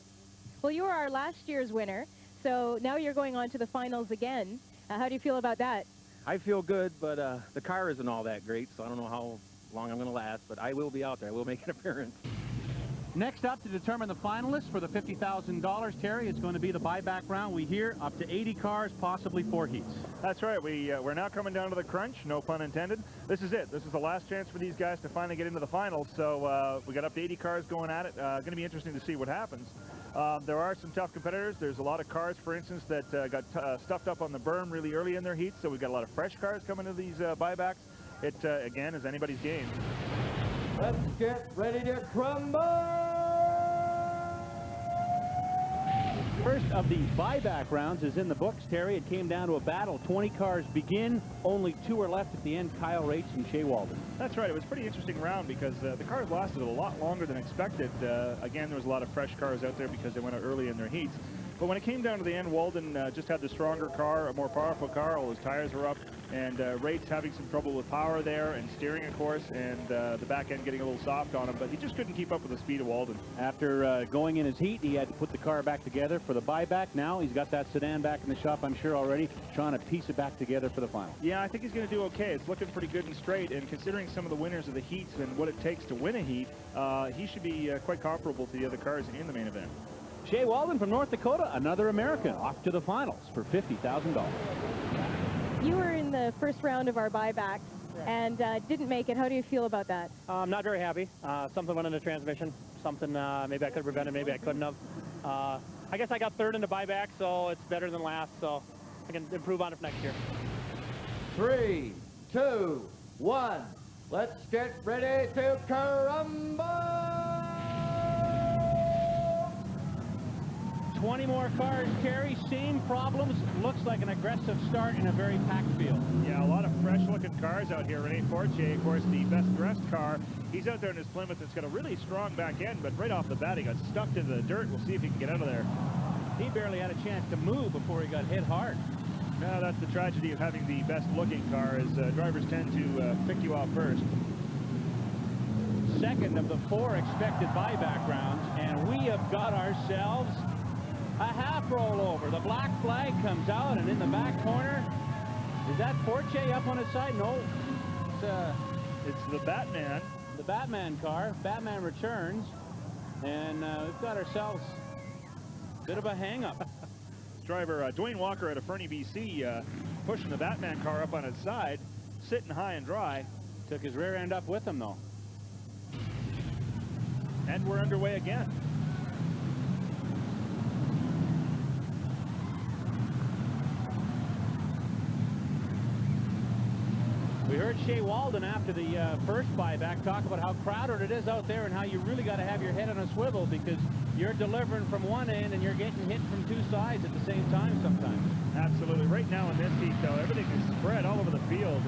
Well, you were our last year's winner, so now you're going on to the finals again. How do you feel about that? I feel good, but the car isn't all that great, so I don't know how long I'm going to last, but I will be out there. I will make an appearance. Next up to determine the finalists for the $50,000, Terry, it's going to be the buyback round. We hear up to 80 cars, possibly 4 heats. That's right. We're now coming down to the crunch, no pun intended. This is it. This is the last chance for these guys to finally get into the finals. So we got up to 80 cars going at it. Going to be interesting to see what happens. There are some tough competitors. There's a lot of cars, for instance, that got stuffed up on the berm really early in their heats. So we've got a lot of fresh cars coming to these buybacks. It, again, is anybody's game. Let's get ready to crumble! First of the buyback rounds is in the books, Terry. It came down to a battle. 20 cars begin. Only 2 are left at the end, Kyle Rates and Shea Walden. That's right. It was a pretty interesting round because the cars lasted a lot longer than expected. Again, there was a lot of fresh cars out there because they went out early in their heats. But when it came down to the end, Walden just had the stronger car, a more powerful car. All his tires were up, and Rates having some trouble with power there and steering, of course, and the back end getting a little soft on him. But he just couldn't keep up with the speed of Walden. After going in his heat, he had to put the car back together for the buyback. Now he's got that sedan back in the shop, I'm sure, already, trying to piece it back together for the final. Yeah, I think he's going to do okay. It's looking pretty good and straight, and considering some of the winners of the heats and what it takes to win a heat, he should be quite comparable to the other cars in the main event. Shea Walden from North Dakota, another American, off to the finals for $50,000. You were in the first round of our buyback and didn't make it. How do you feel about that? I'm not very happy. Something went in the transmission. Something maybe I could have prevented, maybe I couldn't have. I guess I got third in the buyback, so it's better than last, so I can improve on it for next year. 3, 2, 1. Let's get ready to crumble! 20 more cars, Kerry. Same problems. Looks like an aggressive start in a very packed field. Yeah, a lot of fresh-looking cars out here. Rene Fortier, of course, the best-dressed car. He's out there in his Plymouth. It's got a really strong back end, but right off the bat, he got stuck into the dirt. We'll see if he can get out of there. He barely had a chance to move before he got hit hard. Now, that's the tragedy of having the best-looking car, is drivers tend to pick you off first. Second of the 4 expected buyback rounds, and we have got ourselves a half rollover. The black flag comes out, and in the back corner, is that Fortier up on his side? No, it's the Batman. The Batman car. Batman returns, and we've got ourselves a bit of a hang-up. Driver Dwayne Walker out of Fernie, BC, pushing the Batman car up on its side, sitting high and dry. Took his rear end up with him, though. And we're underway again. We heard Shea Walden after the first buyback talk about how crowded it is out there and how you really got to have your head on a swivel because you're delivering from one end and you're getting hit from 2 sides at the same time sometimes. Absolutely. Right now in this heat, though, everything is spread all over the field.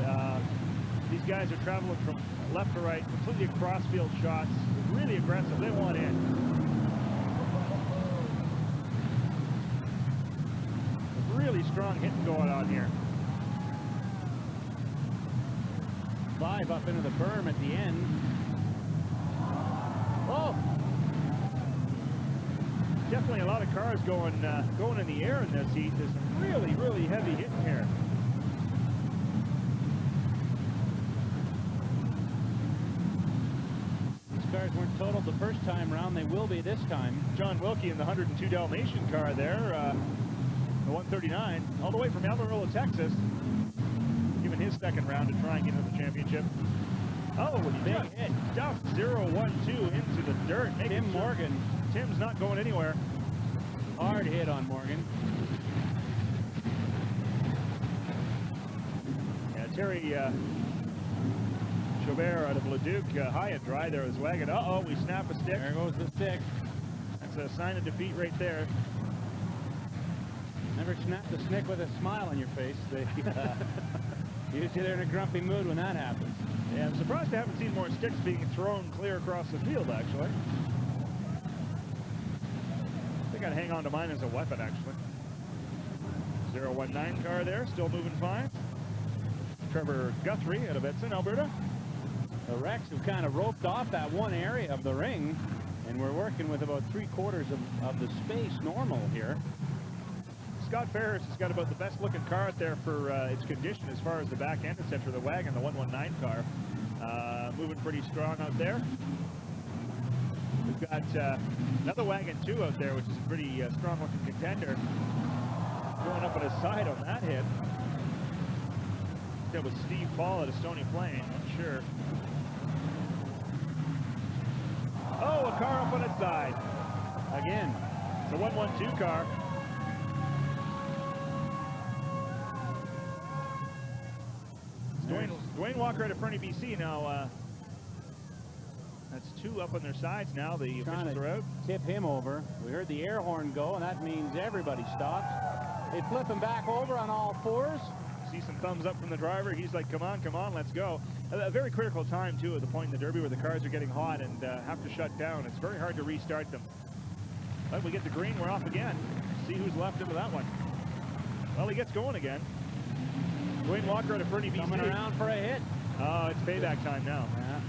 These guys are traveling from left to right, completely across field shots, really aggressive. They want in. Really strong hitting going on here. 5 up into the berm at the end. Oh! Definitely a lot of cars going in the air in this heat. There's some really, really heavy hitting here. These cars weren't totaled the first time round. They will be this time. John Wilkie in the 102 Dalmatian car there, the 139, all the way from Amarillo, Texas. Giving his second round to try and get into the championship. Oh, big hit. Dumped 0-1-2 into the dirt. Tim Morgan. Tim's not going anywhere. Hard hit on Morgan. Yeah, Terry Chaubert out of Leduc, high and dry there was wagon. Uh-oh, we snap a stick. There goes the stick. That's a sign of defeat right there. Never snap the stick with a smile on your face. Usually they're in a grumpy mood when that happens. Yeah, I'm surprised I haven't seen more sticks being thrown clear across the field, actually. I think I'd hang on to mine as a weapon, actually. 019 car there, still moving fine. Trevor Guthrie out of Edson, Alberta. The Rex have kind of roped off that one area of the ring, and we're working with about 3/4 of the space normal here. Scott Ferris has got about the best looking car out there for its condition as far as the back end, etc. The wagon, the 119 car, moving pretty strong out there. We've got another wagon too out there, which is a pretty strong looking contender. Going up on his side on that hit. That was Steve Paul at a Stony Plain, I'm sure. Oh, a car up on its side. Again, it's a 112 car. Dwayne Walker out of Fernie, BC now. That's 2 up on their sides now. The officials are out. Tip him over. We heard the air horn go, and that means everybody stops. They flip him back over on all 4s. See some thumbs up from the driver. He's like, come on, let's go. A very critical time, too, at the point in the Derby where the cars are getting hot and have to shut down. It's very hard to restart them. But we get the green, we're off again. See who's left into that one. Well, he gets going again. Dwayne Walker out of Fernie, BC. Coming around for a hit. Oh, it's payback time now. Yeah.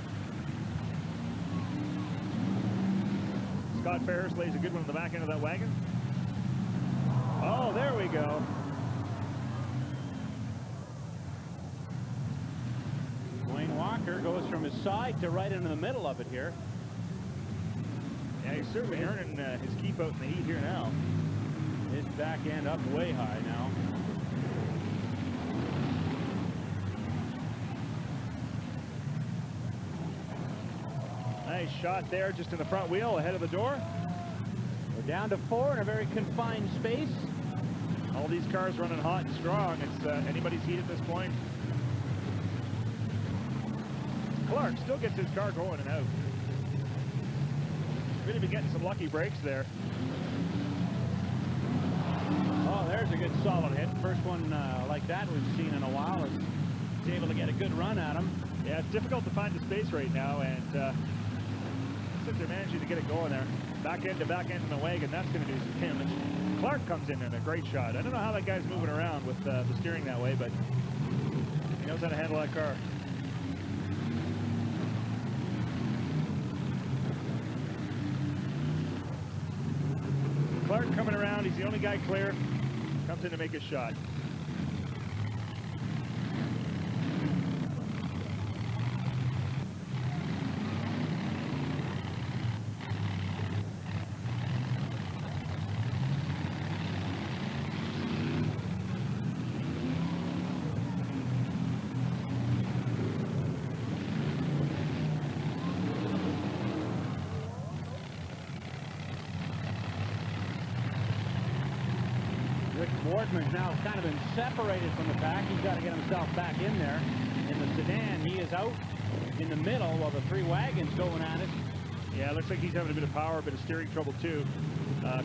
Scott Ferris lays a good one on the back end of that wagon. Oh, there we go. Dwayne Walker goes from his side to right into the middle of it here. Yeah, he's certainly earning his keep out in the heat here now. His back end up way high now. Nice shot there, just in the front wheel, ahead of the door. We're down to 4 in a very confined space. All these cars running hot and strong. It's anybody's heat at this point. Clark still gets his car going and out. Really been getting some lucky breaks there. Oh, there's a good solid hit. First one like that we've seen in a while. He's able to get a good run at him. Yeah, it's difficult to find the space right now, and looks like they're managing to get it going there. Back end to back end in the wagon, that's going to do some damage. Clark comes in a great shot. I don't know how that guy's moving around with the steering that way, but he knows how to handle that car. Clark coming around, he's the only guy clear. Comes in to make his shot. Wardman's now kind of been separated from the pack. He's got to get himself back in there. In the sedan, he is out in the middle while the three wagons going at it. Yeah, it looks like he's having a bit of power, a bit of steering trouble too.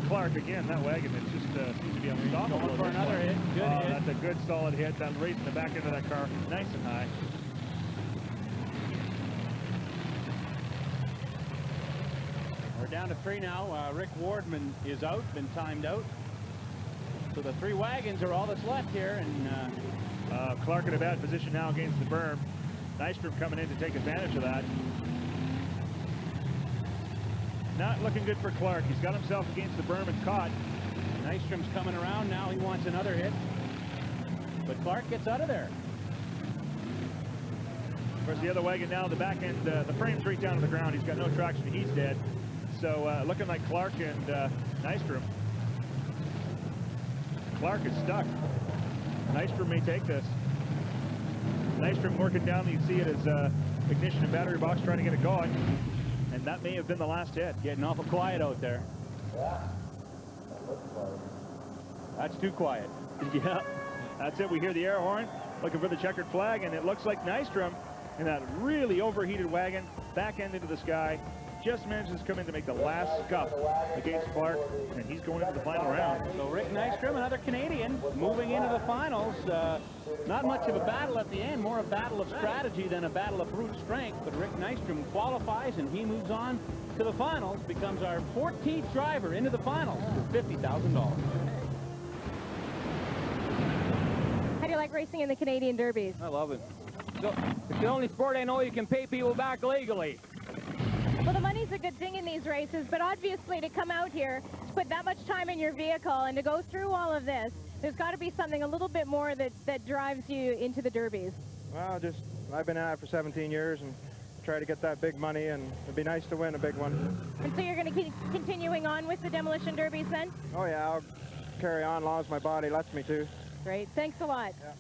Clark, again, that wagon, it just seems to be unstoppable. Going for another hit. Good hit. That's a good, solid hit. That raising the back end of that car nice and high. We're down to 3 now. Rick Wardman is out, been timed out. So the three wagons are all that's left here, and Clark in a bad position now against the berm. Nystrom coming in to take advantage of that. Not looking good for Clark. He's got himself against the berm and caught. Nystrom's coming around now. He wants another hit, but Clark gets out of there. Of course, the other wagon now, the back end, the frame's right down to the ground. He's got no traction. He's dead. So looking like Clark and Nystrom. Clark is stuck. Nystrom may take this. Nystrom working down, you see it as ignition and battery box trying to get it going. And that may have been the last hit. Getting awful quiet out there. That's too quiet. Yeah, that's it. We hear the air horn, looking for the checkered flag, and it looks like Nystrom in that really overheated wagon, back end into the sky, just manages to come in to make the last scuff against Clark, and he's going into the final round. So Rick Nystrom, another Canadian, moving into the finals. Not much of a battle at the end, more a battle of strategy than a battle of brute strength, but Rick Nystrom qualifies and he moves on to the finals, becomes our 14th driver into the finals for $50,000. How do you like racing in the Canadian Derbies? I love it. So, it's the only sport I know you can pay people back legally. Well, the money's a good thing in these races, but obviously to come out here, to put that much time in your vehicle and to go through all of this, there's got to be something a little bit more that drives you into the Derbies. Well, I've been at it for 17 years and try to get that big money, and it'd be nice to win a big one. And so you're going to keep continuing on with the Demolition Derbies then? Oh yeah, I'll carry on as long as my body lets me to. Great, thanks a lot. Yeah.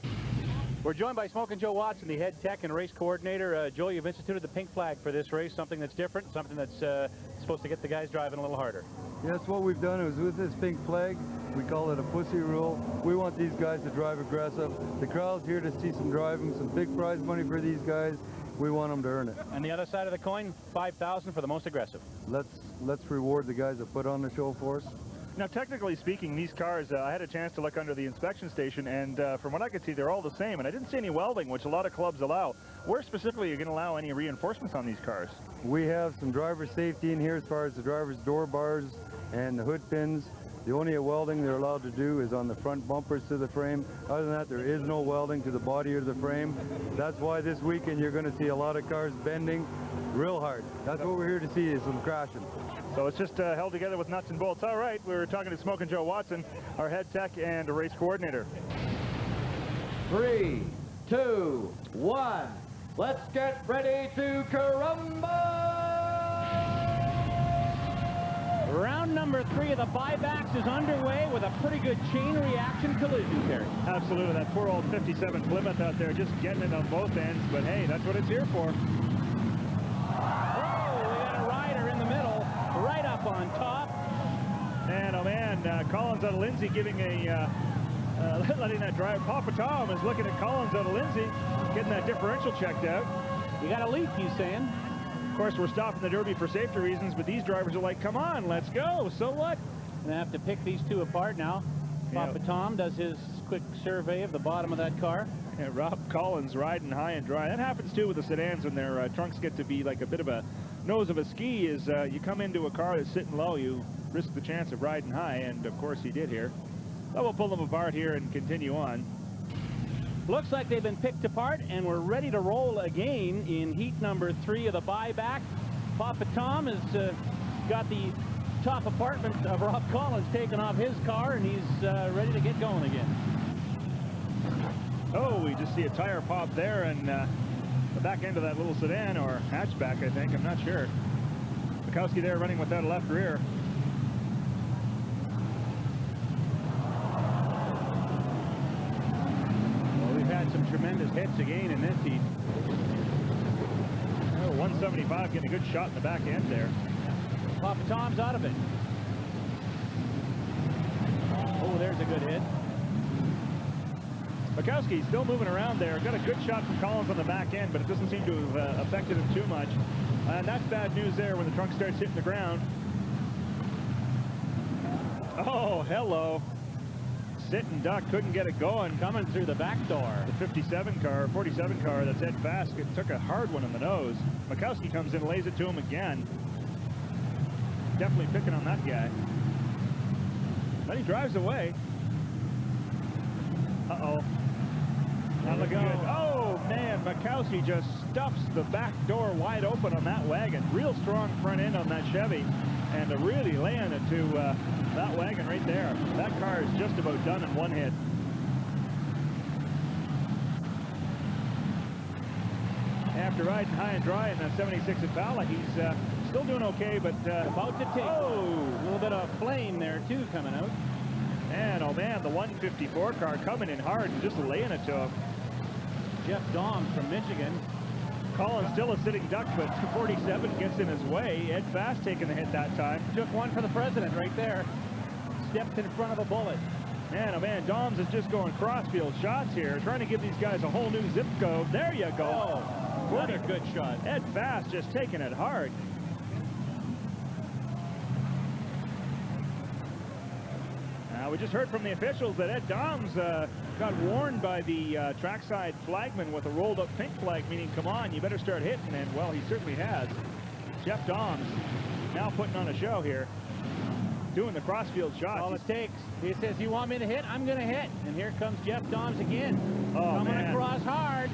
We're joined by Smokin' Joe Watson, the head tech and race coordinator. Joe, you've instituted the pink flag for this race, something that's different, something that's supposed to get the guys driving a little harder. Yes, what we've done is with this pink flag, we call it a pussy rule. We want these guys to drive aggressive. The crowd's here to see some driving, some big prize money for these guys. We want them to earn it. And the other side of the coin, $5,000 for the most aggressive. Let's reward the guys that put on the show for us. Now, technically speaking, these cars, I had a chance to look under the inspection station, and from what I could see, they're all the same, and I didn't see any welding, which a lot of clubs allow. Where specifically are you going to allow any reinforcements on these cars? We have some driver safety in here as far as the driver's door bars and the hood pins. The only welding they're allowed to do is on the front bumpers to the frame. Other than that, there is no welding to the body or the frame. That's why this weekend you're going to see a lot of cars bending real hard. That's what we're here to see, is some crashing. So it's just held together with nuts and bolts. All right, we're talking to Smokin' Joe Watson, our head tech and a race coordinator. 3, 2, 1. Let's get ready to caramba! Round number 3 of the buybacks is underway with a pretty good chain reaction collision, Terry. Absolutely. That poor old 57 Plymouth out there just getting it on both ends, but hey, that's what it's here for. Right up on top. Man, oh man, Collins out of Lindsay giving a, letting that drive. Papa Tom is looking at Collins out of Lindsay, getting that differential checked out. You got a leak, he's saying. Of course, we're stopping the Derby for safety reasons, but these drivers are like, come on, let's go. So what? Gonna have to pick these two apart now. Papa Tom does his quick survey of the bottom of that car. Yeah, Rob Collins riding high and dry. That happens too with the sedans when their trunks get to be like a bit of a nose of a ski. Is you come into a car that's sitting low, you risk the chance of riding high, and of course he did here. But we'll pull them apart here and continue on. Looks like they've been picked apart, and we're ready to roll again in heat number 3 of the buyback. Papa Tom has got the top apartment of Rob Collins taken off his car, and he's ready to get going again. Oh, we just see a tire pop there, and the back end of that little sedan, or hatchback, I think. I'm not sure. Mikowski there running without a left rear. Well, we've had some tremendous hits again in this heat. Oh, 175 getting a good shot in the back end there. Papa Tom's out of it. Oh, there's a good hit. Mikowski still moving around there. Got a good shot from Collins on the back end, but it doesn't seem to have affected him too much. And that's bad news there when the trunk starts hitting the ground. Oh, hello. Sit and duck, couldn't get it going. Coming through the back door. The 47 car, that's Ed Fast. It took a hard one in the nose. Mikowski comes in, lays it to him again. Definitely picking on that guy. Then he drives away. Uh-oh. Not looking good. Oh, man, Mikowski just stuffs the back door wide open on that wagon. Real strong front end on that Chevy. And really laying it to that wagon right there. That car is just about done in one hit. After riding high and dry in that 76 Impala, he's still doing okay, but about to take a little bit of flame there too coming out. And oh man, the 154 car coming in hard and just laying it to him. Jeff Doms from Michigan. Collins still a sitting duck, but 47 gets in his way. Ed Fast taking the hit that time. Took one for the president right there. Stepped in front of a bullet. Man, oh man, Doms is just going crossfield shots here, trying to give these guys a whole new zip code. There you go. Oh, what a good shot. Ed Fast just taking it hard. We just heard from the officials that Ed Doms got warned by the trackside flagman with a rolled up pink flag, meaning, come on, you better start hitting, and well, he certainly has. Jeff Doms now putting on a show here, doing the crossfield shots. All it takes. He says, you want me to hit? I'm going to hit. And here comes Jeff Doms again. Oh, coming man. Across hard.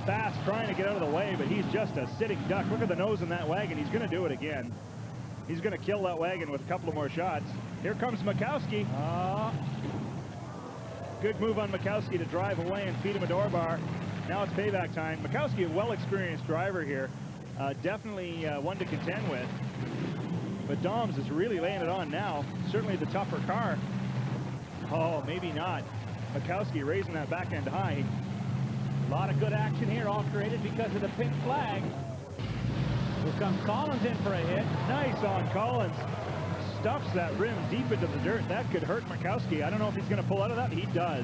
Fast trying to get out of the way, but he's just a sitting duck. Look at the nose in that wagon. He's going to do it again. He's going to kill that wagon with a couple of more shots. Here comes Mikowski. Good move on Mikowski to drive away and feed him a door bar. Now it's payback time. Mikowski, a well-experienced driver here. Definitely one to contend with. But Doms is really laying it on now. Certainly the tougher car. Oh, maybe not. Mikowski raising that back end high. A lot of good action here, all created because of the pink flag. Here comes Collins in for a hit. Nice on Collins. Stuffs that rim deep into the dirt. That could hurt Mikowski. I don't know if he's going to pull out of that. He does.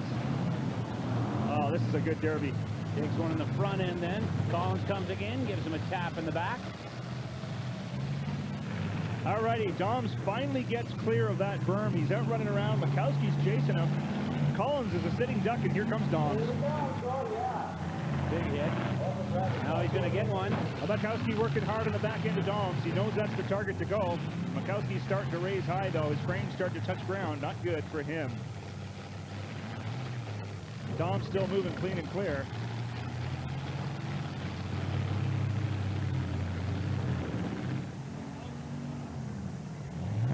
Oh, this is a good derby. Takes one in the front end then. Collins comes again, gives him a tap in the back. All righty, Doms finally gets clear of that berm. He's out running around. Mikowski's chasing him. Collins is a sitting duck, and here comes Doms. Big hit. Now he's going to get one. Mikowski working hard on the back end of Doms. He knows that's the target to go. Mikowski's starting to raise high, though. His frame's starting to touch ground. Not good for him. Dom's still moving clean and clear.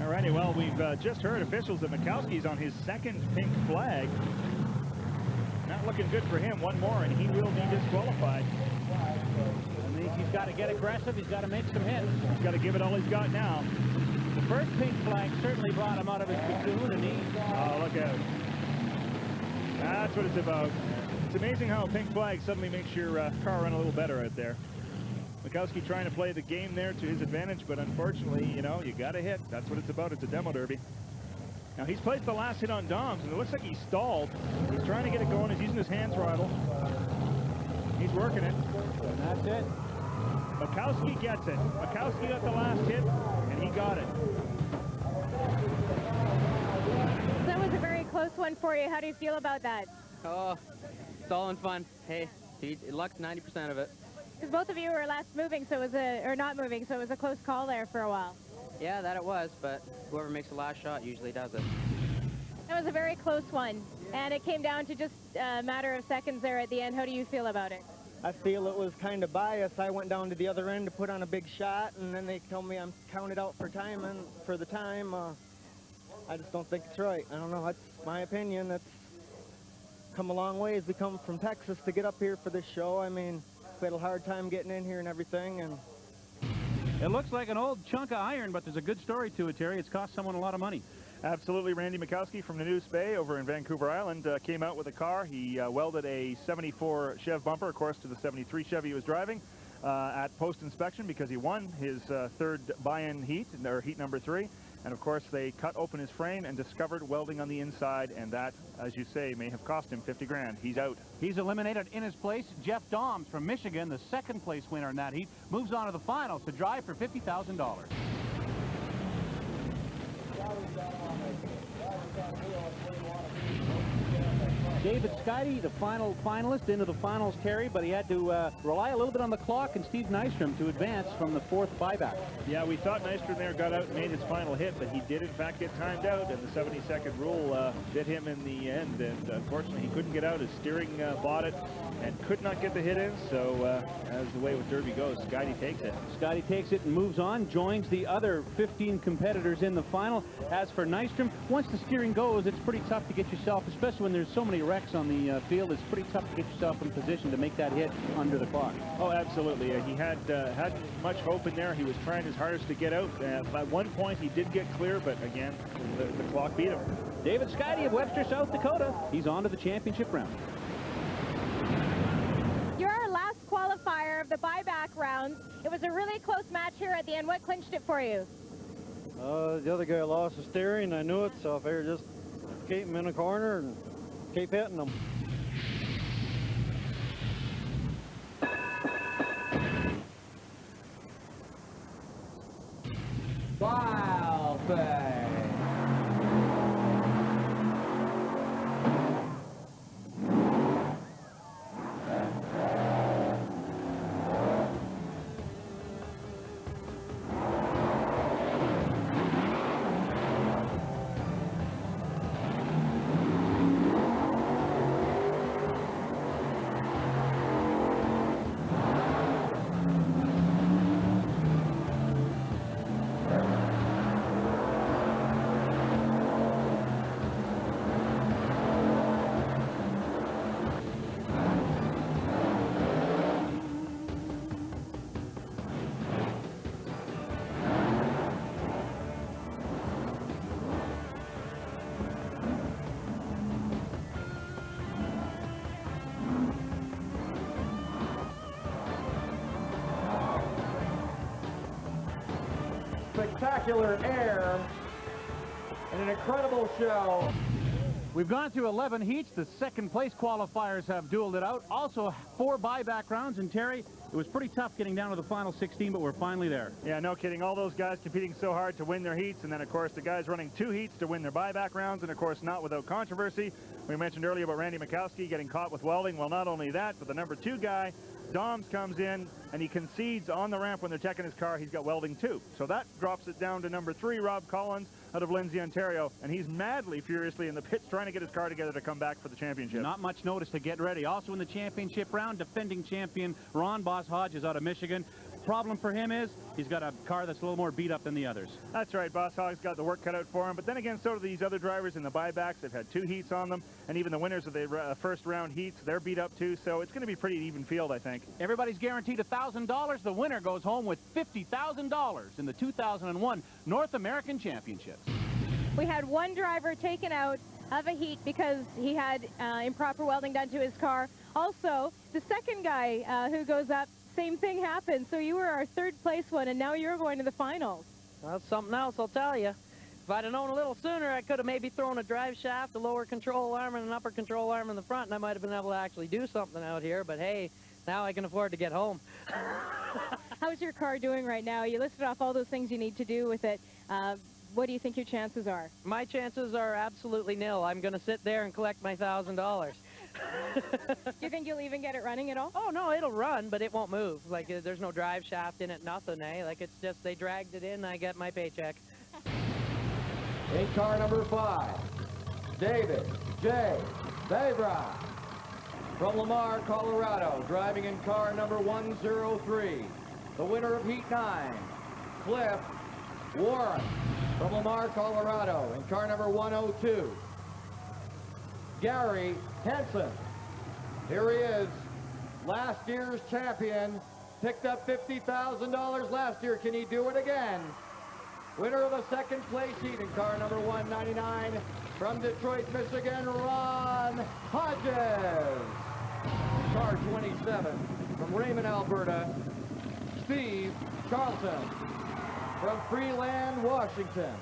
Alrighty, well, we've just heard officials that Mikowski's on his second pink flag. Not looking good for him. One more, and he will be disqualified. I think he's got to get aggressive. He's got to make some hits. He's got to give it all he's got now. The first pink flag certainly brought him out of his cocoon, and he... Oh, look out. That's what it's about. It's amazing how a pink flag suddenly makes your car run a little better out there. Mikowski trying to play the game there to his advantage, but unfortunately, you know, you got to hit. That's what it's about. It's a demo derby. Now, he's placed the last hit on Doms, and it looks like he's stalled. He's trying to get it going. He's using his hand throttle. He's working it. And that's it. Mikowski gets it. Mikowski got the last hit, and he got it. That was a very close one for you. How do you feel about that? Oh, it's all in fun. Hey, luck's 90% of it. Because both of you were last moving, so it was or not moving, so it was a close call there for a while. Yeah, that it was, but whoever makes the last shot usually does it. It was a very close one, and it came down to just a matter of seconds there at the end. How do you feel about it? I feel it was kind of biased. I went down to the other end to put on a big shot, and then they tell me I'm counted out for time, and for the time, I just don't think it's right. I don't know. That's my opinion. That's come a long ways. We come from Texas to get up here for this show. I mean, we had a hard time getting in here and everything, and it looks like an old chunk of iron, but there's a good story to it, Terry. It's cost someone a lot of money. Absolutely. Randy Mikowski from the New Spey over in Vancouver Island came out with a car. He welded a 74 Chev bumper, of course, to the 73 Chevy he was driving at post-inspection because he won his third buy-in heat, or heat number 3. And, of course, they cut open his frame and discovered welding on the inside, and that, as you say, may have cost him 50 grand. He's out. He's eliminated. In his place, Jeff Doms from Michigan, the second-place winner in that heat, moves on to the finals to drive for $50,000. David Scotty, the final finalist, into the finals, Terry, but he had to rely a little bit on the clock and Steve Nystrom to advance from the 4th buyback. Yeah, we thought Nystrom there got out and made his final hit, but he did in fact get timed out, and the 70-second rule bit him in the end, and unfortunately he couldn't get out. His steering bought it and could not get the hit in, so as the way with Derby goes, Scotty takes it. Scotty takes it and moves on, joins the other 15 competitors in the final. As for Nystrom, once the steering goes, it's pretty tough to get yourself, especially when there's so many wrecks on the field, it's pretty tough to get yourself in position to make that hit under the clock. Oh, absolutely. He hadn't much hope in there. He was trying his hardest to get out. At one point, he did get clear, but again, the clock beat him. David Scotty of Webster, South Dakota. He's on to the championship round. You're our last qualifier of the buyback rounds. It was a really close match here at the end. What clinched it for you? The other guy lost the steering. I knew it, so I figured just keep him in the corner and keep hitting them. Wild thing. Spectacular air and an incredible show. We've gone through 11 heats. The second place qualifiers have dueled it out. Also 4 buyback rounds, and Terry, it was pretty tough getting down to the final 16, but we're finally there. Yeah, no kidding. All those guys competing so hard to win their heats, and then of course the guys running 2 heats to win their buyback rounds, and of course not without controversy. We mentioned earlier about Randy Mikowski getting caught with welding. Well, not only that, but the number 2 guy, Doms, comes in and he concedes on the ramp when they're checking his car. He's got welding too. So that drops it down to number 3, Rob Collins, out of Lindsay, Ontario, and he's madly, furiously in the pits trying to get his car together to come back for the championship. Not much notice to get ready. Also in the championship round, defending champion Ron Boss Hodges out of Michigan. Problem for him is he's got a car that's a little more beat up than the others. That's right. Boss Hogg's got the work cut out for him. But then again, so do these other drivers in the buybacks. They've had 2 heats on them. And even the winners of the first round heats, they're beat up too. So it's going to be pretty even field, I think. Everybody's guaranteed $1,000. The winner goes home with $50,000 in the 2001 North American Championships. We had one driver taken out of a heat because he had improper welding done to his car. Also, the second guy who goes up, same thing happened. So you were our 3rd place one, and now you're going to the finals. That's something else, I'll tell you. If I'd have known a little sooner, I could have maybe thrown a drive shaft, a lower control arm, and an upper control arm in the front, and I might have been able to actually do something out here. But hey, now I can afford to get home. How's your car doing right now? You listed off all those things you need to do with it. what do you think your chances are? My chances are absolutely nil. I'm going to sit there and collect my $1,000. Do you think you'll even get it running at all? Oh, no, it'll run, but it won't move. Like, there's no drive shaft in it, nothing, eh? Like, it's just they dragged it in, I get my paycheck. In car number 5, David J. Favra. From Lamar, Colorado, driving in car number 103. The winner of Heat 9, Cliff Warren. From Lamar, Colorado, in car number 102. Gary Henson. Here he is, last year's champion. Picked up $50,000 last year. Can he do it again? Winner of the second place heat in car number 199 from Detroit, Michigan, Ron Hodges. Car 27 from Raymond, Alberta, Steve Charlton. From Freeland, Washington,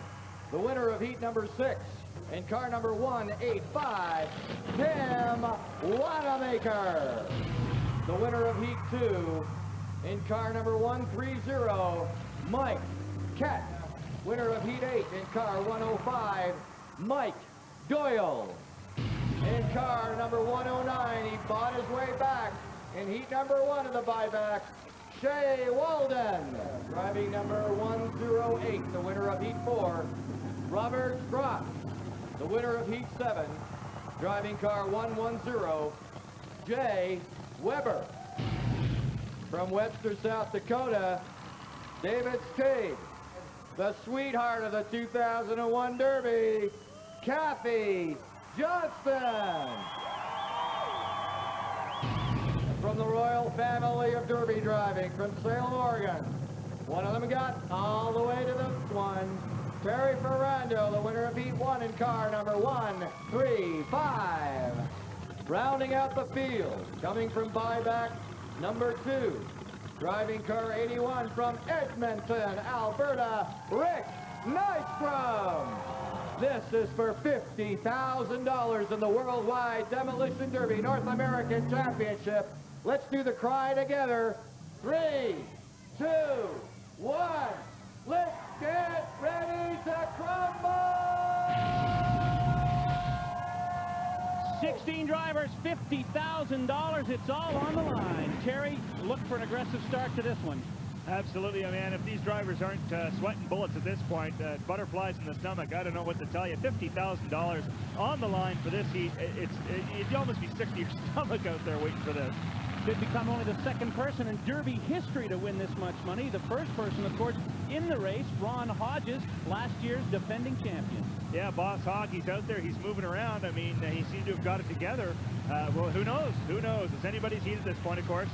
the winner of heat number 6 in car number 185, Tim Wanamaker. The winner of heat 2 in car number 130, Mike Kett. Winner of heat 8 in car 105, Mike Doyle. In car number 109, he bought his way back in heat number 1 of the buyback, Shea Walden. Driving number 108, the winner of heat 4, Robert Scott. The winner of heat 7, driving car 110, Jay Weber. From Webster, South Dakota, David Stade. The sweetheart of the 2001 Derby, Kathy Johnson. From the royal family of Derby driving from Salem, Oregon. One of them got all the way to the one. Terry Ferrando, the winner of heat 1 in car number 135. Rounding out the field, coming from buyback number 2. Driving car 81 from Edmonton, Alberta, Rick Nystrom. This is for $50,000 in the Worldwide Demolition Derby North American Championship. Let's do the cry together. 3, 2, 1. Let's get ready to crumble! 16 drivers, $50,000. It's all on the line. Terry, look for an aggressive start to this one. Absolutely, man. If these drivers aren't sweating bullets at this point, butterflies in the stomach, I don't know what to tell you. $50,000 on the line for this heat. You'd almost be sick to your stomach out there waiting for this. Could become only the second person in Derby history to win this much money. The first person, of course, in the race, Ron Hodges, last year's defending champion. Yeah, Boss Hog, he's out there, he's moving around. I mean, he seemed to have got it together. Well, who knows? Who knows? It's anybody's heat at this point, of course.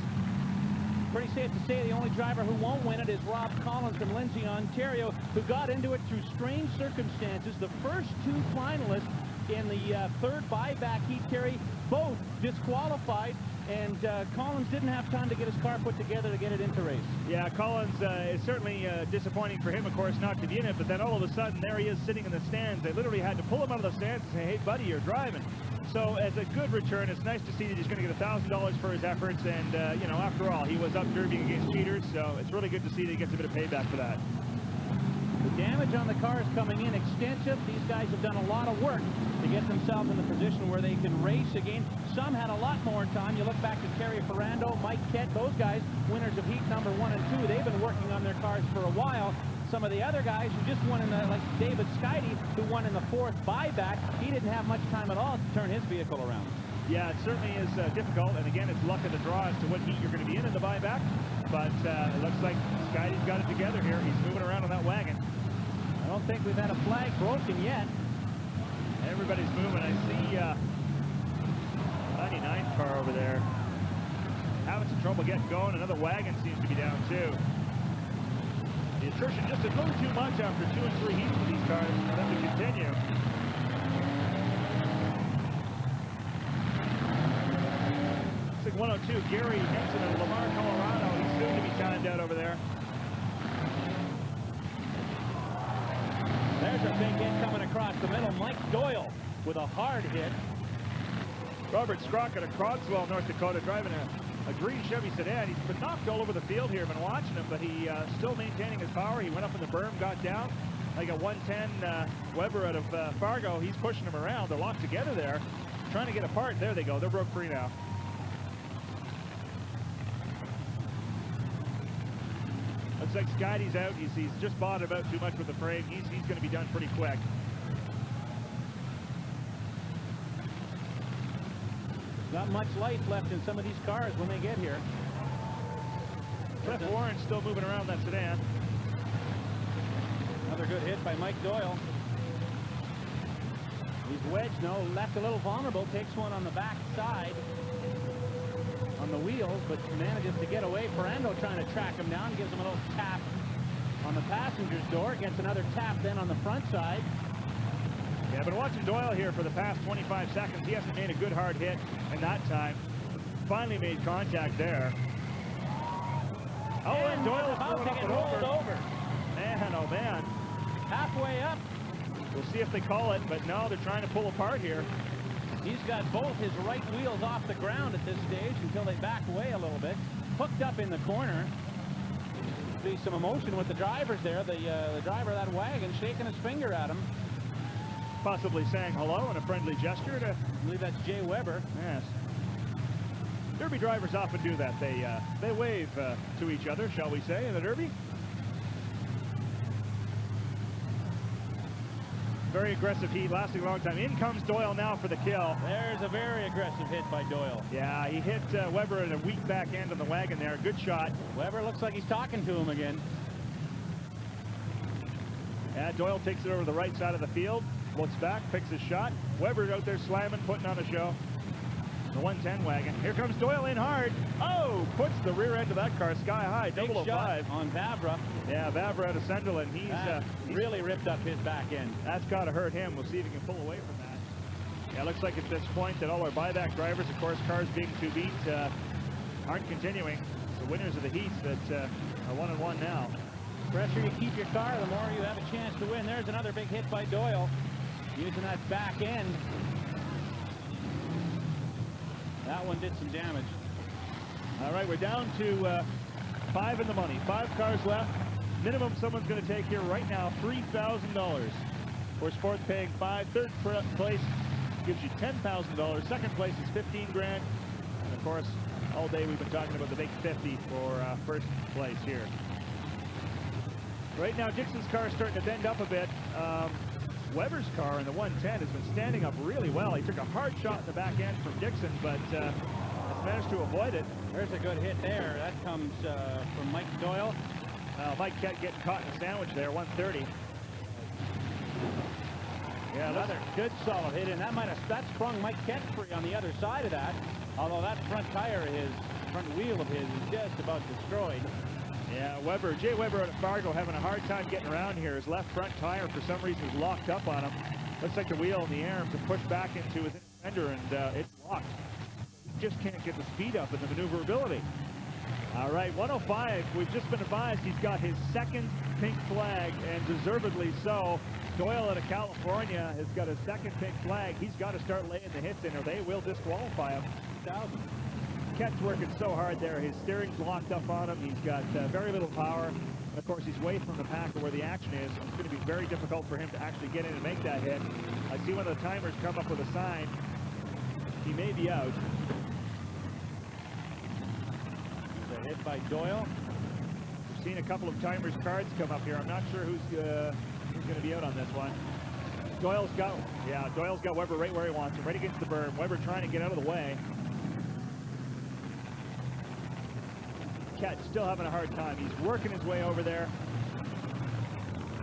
Pretty safe to say the only driver who won't win it is Rob Collins from Lindsay, Ontario, who got into it through strange circumstances. The first 2 finalists in the third buyback heat, Terry, both disqualified, and Collins didn't have time to get his car put together to get it into race. Yeah, Collins is certainly disappointing for him, of course, not to be in it, but then all of a sudden, there he is sitting in the stands. They literally had to pull him out of the stands and say, hey, buddy, you're driving. So as a good return, it's nice to see that he's going to get $1,000 for his efforts, and, you know, after all, he was up derbying against cheaters, so it's really good to see that he gets a bit of payback for that. The damage on the car is coming in extensive. These guys have done a lot of work to get themselves in the position where they can race again. Some had a lot more time. You look back to Terry Ferrando, Mike Kett, those guys, winners of heat number 1 and 2. They've been working on their cars for a while. Some of the other guys who just won in the, like David Scotty, who won in the 4th buyback, he didn't have much time at all to turn his vehicle around. Yeah, it certainly is difficult, and again, it's luck of the draw as to what heat you're going to be in the buyback, but it looks like Scotty's got it together here. He's moving around on that wagon. I don't think we've had a flag broken yet. Everybody's moving. I see 99 car over there having some trouble getting going. Another wagon seems to be down too. The attrition just a little too much after 2 and 3 heats for these cars for them to continue. Looks like 102, Gary Henson of Lamar, Colorado. He's soon to be timed out over there. There's a big hit coming across the middle. Mike Doyle with a hard hit. Robert Scrockett of Rothwell, North Dakota, driving a green Chevy sedan. He's been knocked all over the field here. Been watching him, but he still maintaining his power. He went up in the berm, got down, Like a 110 Weber out of Fargo. He's pushing him around. They're locked together there, trying to get apart. There they go. They're broke free now. Looks like Scotty's out. He's just bought about too much with the frame. He's going to be done pretty quick. Not much life left in some of these cars when they get here. Cliff Warren's still moving around that sedan. Another good hit by Mike Doyle. He's wedged, no, left a little vulnerable, takes one on the back side on the wheels, but manages to get away. Ferrando trying to track him down, gives him a little tap on the passenger's door, gets another tap then on the front side. Yeah, I've been watching Doyle here for the past 25 seconds. He hasn't made a good hard hit in that time. Finally made contact there. Oh, and Doyle's going up and over. Man, oh man. Halfway up. We'll see if they call it, but no, they're trying to pull apart here. He's got both his right wheels off the ground at this stage until they back away a little bit. Hooked up in the corner. Be some emotion with the drivers there. The driver of that wagon shaking his finger at him. Possibly saying hello in a friendly gesture. I believe that's Jay Weber. Yes. Derby drivers often do that. They wave to each other, shall we say, in the Derby. Very aggressive heat, lasting a long time. In comes Doyle now for the kill. There's a very aggressive hit by Doyle. Yeah, he hit Weber at a weak back end on the wagon there. Good shot. Weber looks like he's talking to him again. Yeah, Doyle takes it over to the right side of the field. Looks back, picks his shot. Weber's out there slamming, putting on a show. The 110 wagon. Here comes Doyle in hard. Oh, puts the rear end of that car sky high. Big 005 shot on Vavra. Yeah, Vavra out of Sunderland. He's really ripped up his back end. That's got to hurt him. We'll see if he can pull away from that. Yeah, looks like at this point that all our buyback drivers, of course, cars being too beat, aren't continuing. The winners of the heats that are 1-1 now. The fresher you keep your car, the more you have a chance to win. There's another big hit by Doyle, using that back end. That one did some damage. All right, we're down to 5 in the money. 5 cars left. Minimum someone's going to take here right now, $3,000. For sports paying 5. Third place gives you $10,000. Second place is 15 grand. And of course, all day we've been talking about the big 50 for first place here. Right now, Dixon's car is starting to bend up a bit. Weber's car in the 110 has been standing up really well. He took a hard shot in the back end from Dixon, but has managed to avoid it. There's a good hit there. That comes from Mike Doyle. Mike kept getting caught in a sandwich there, 130. Yeah, another good solid hit, and that sprung Mike Kent free on the other side of that. Although that front tire of his, front wheel of his, is just about destroyed. Yeah, Jay Weber out of Fargo having a hard time getting around here. His left front tire, for some reason, is locked up on him. Looks like the wheel in the air to push back into his fender, and it's locked. He just can't get the speed up and the maneuverability. All right, 105. We've just been advised he's got his second pink flag, and deservedly so. Doyle out of California has got a second pink flag. He's got to start laying the hits in, or they will disqualify him. 1,000. Ket's working so hard there. His steering's locked up on him. He's got very little power. And of course, he's way from the pack of where the action is. It's going to be very difficult for him to actually get in and make that hit. I see one of the timers come up with a sign. He may be out. The hit by Doyle. We've seen a couple of timers' cards come up here. I'm not sure who's going to be out on this one. Doyle's got Weber right where he wants him, right against the berm. Weber trying to get out of the way. Ket's still having a hard time. He's working his way over there.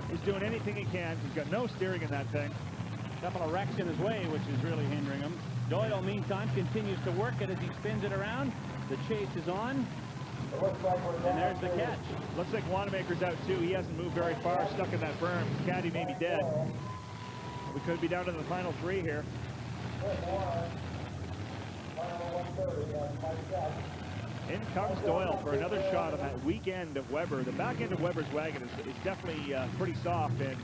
He's doing anything he can. He's got no steering in that thing. A couple of wrecks in his way, which is really hindering him. Doyle, meantime, continues to work it as he spins it around. The chase is on. And there's the catch. Looks like Wanamaker's out too. He hasn't moved very far, stuck in that berm. Caddy may be dead. We could be down to the final 3 here. In comes Doyle for another shot on that weak end of Weber. The back end of Weber's wagon is definitely pretty soft, and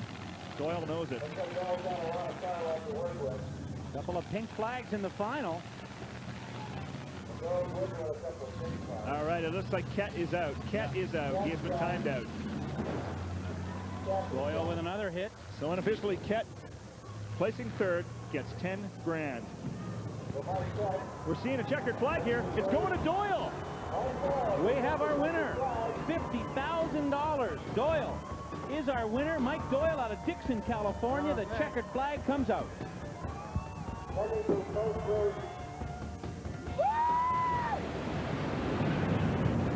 Doyle knows it. Couple of pink flags in the final. All right, it looks like Ket is out. Ket is out. He has been timed out. Doyle with another hit. So unofficially, Kett, placing third, gets 10 grand. We're seeing a checkered flag here. It's going to Doyle. We have our winner, $50,000. Doyle is our winner. Mike Doyle out of Dixon, California. The checkered flag comes out.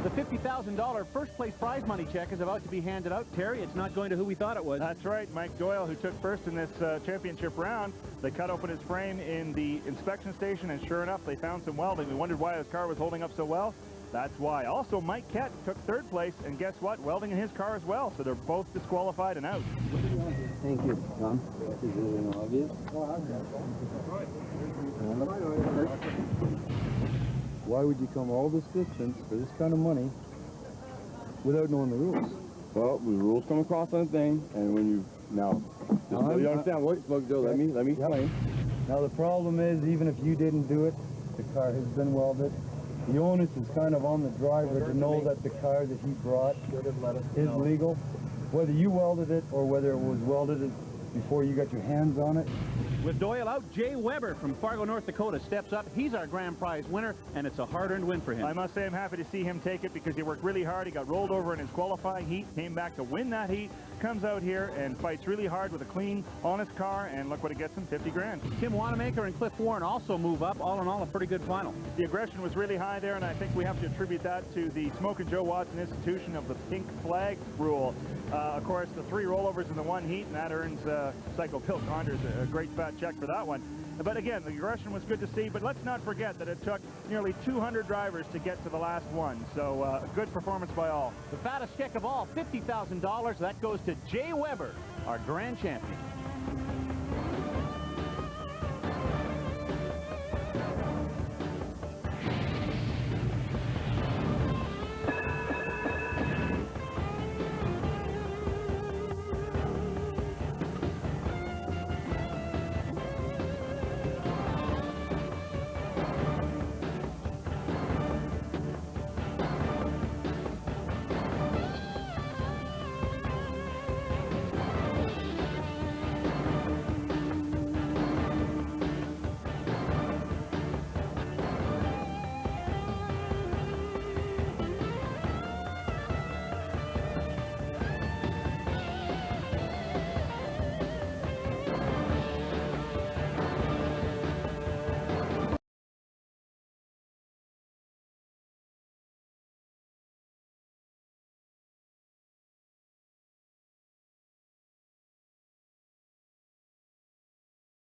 The $50,000 first place prize money check is about to be handed out. Terry, it's not going to who we thought it was. That's right, Mike Doyle, who took first in this championship round. They cut open his frame in the inspection station, and sure enough, they found some welding. We wondered why his car was holding up so well. That's why. Also, Mike Kett took third place, and guess what? Welding in his car as well, so they're both disqualified and out. Thank you, Tom. This is obvious. Why would you come all this distance for this kind of money without knowing the rules? Well, the rules come across on the thing, and when you you understand what? Joe, let me explain. Now the problem is, even if you didn't do it, the car has been welded. The onus is kind of on the driver to know that the car that he brought is legal. Whether you welded it or whether it was welded before you got your hands on it. With Doyle out, Jay Weber from Fargo, North Dakota steps up. He's our grand prize winner, and it's a hard-earned win for him. I must say I'm happy to see him take it because he worked really hard. He got rolled over in his qualifying heat, came back to win that heat, comes out here and fights really hard with a clean, honest car, and look what it gets him, 50 grand. Tim Wanamaker and Cliff Warren also move up. All in all, a pretty good final. The aggression was really high there, and I think we have to attribute that to the Smokin' Joe Watson institution of the pink flag rule. Of course, the 3 rollovers in the 1 heat, and that earns Psycho Bill Condors a great fat check for that one. But again, the aggression was good to see, but let's not forget that it took nearly 200 drivers to get to the last one. So a good performance by all. The fattest check of all, $50,000. That goes to Jay Weber, our grand champion.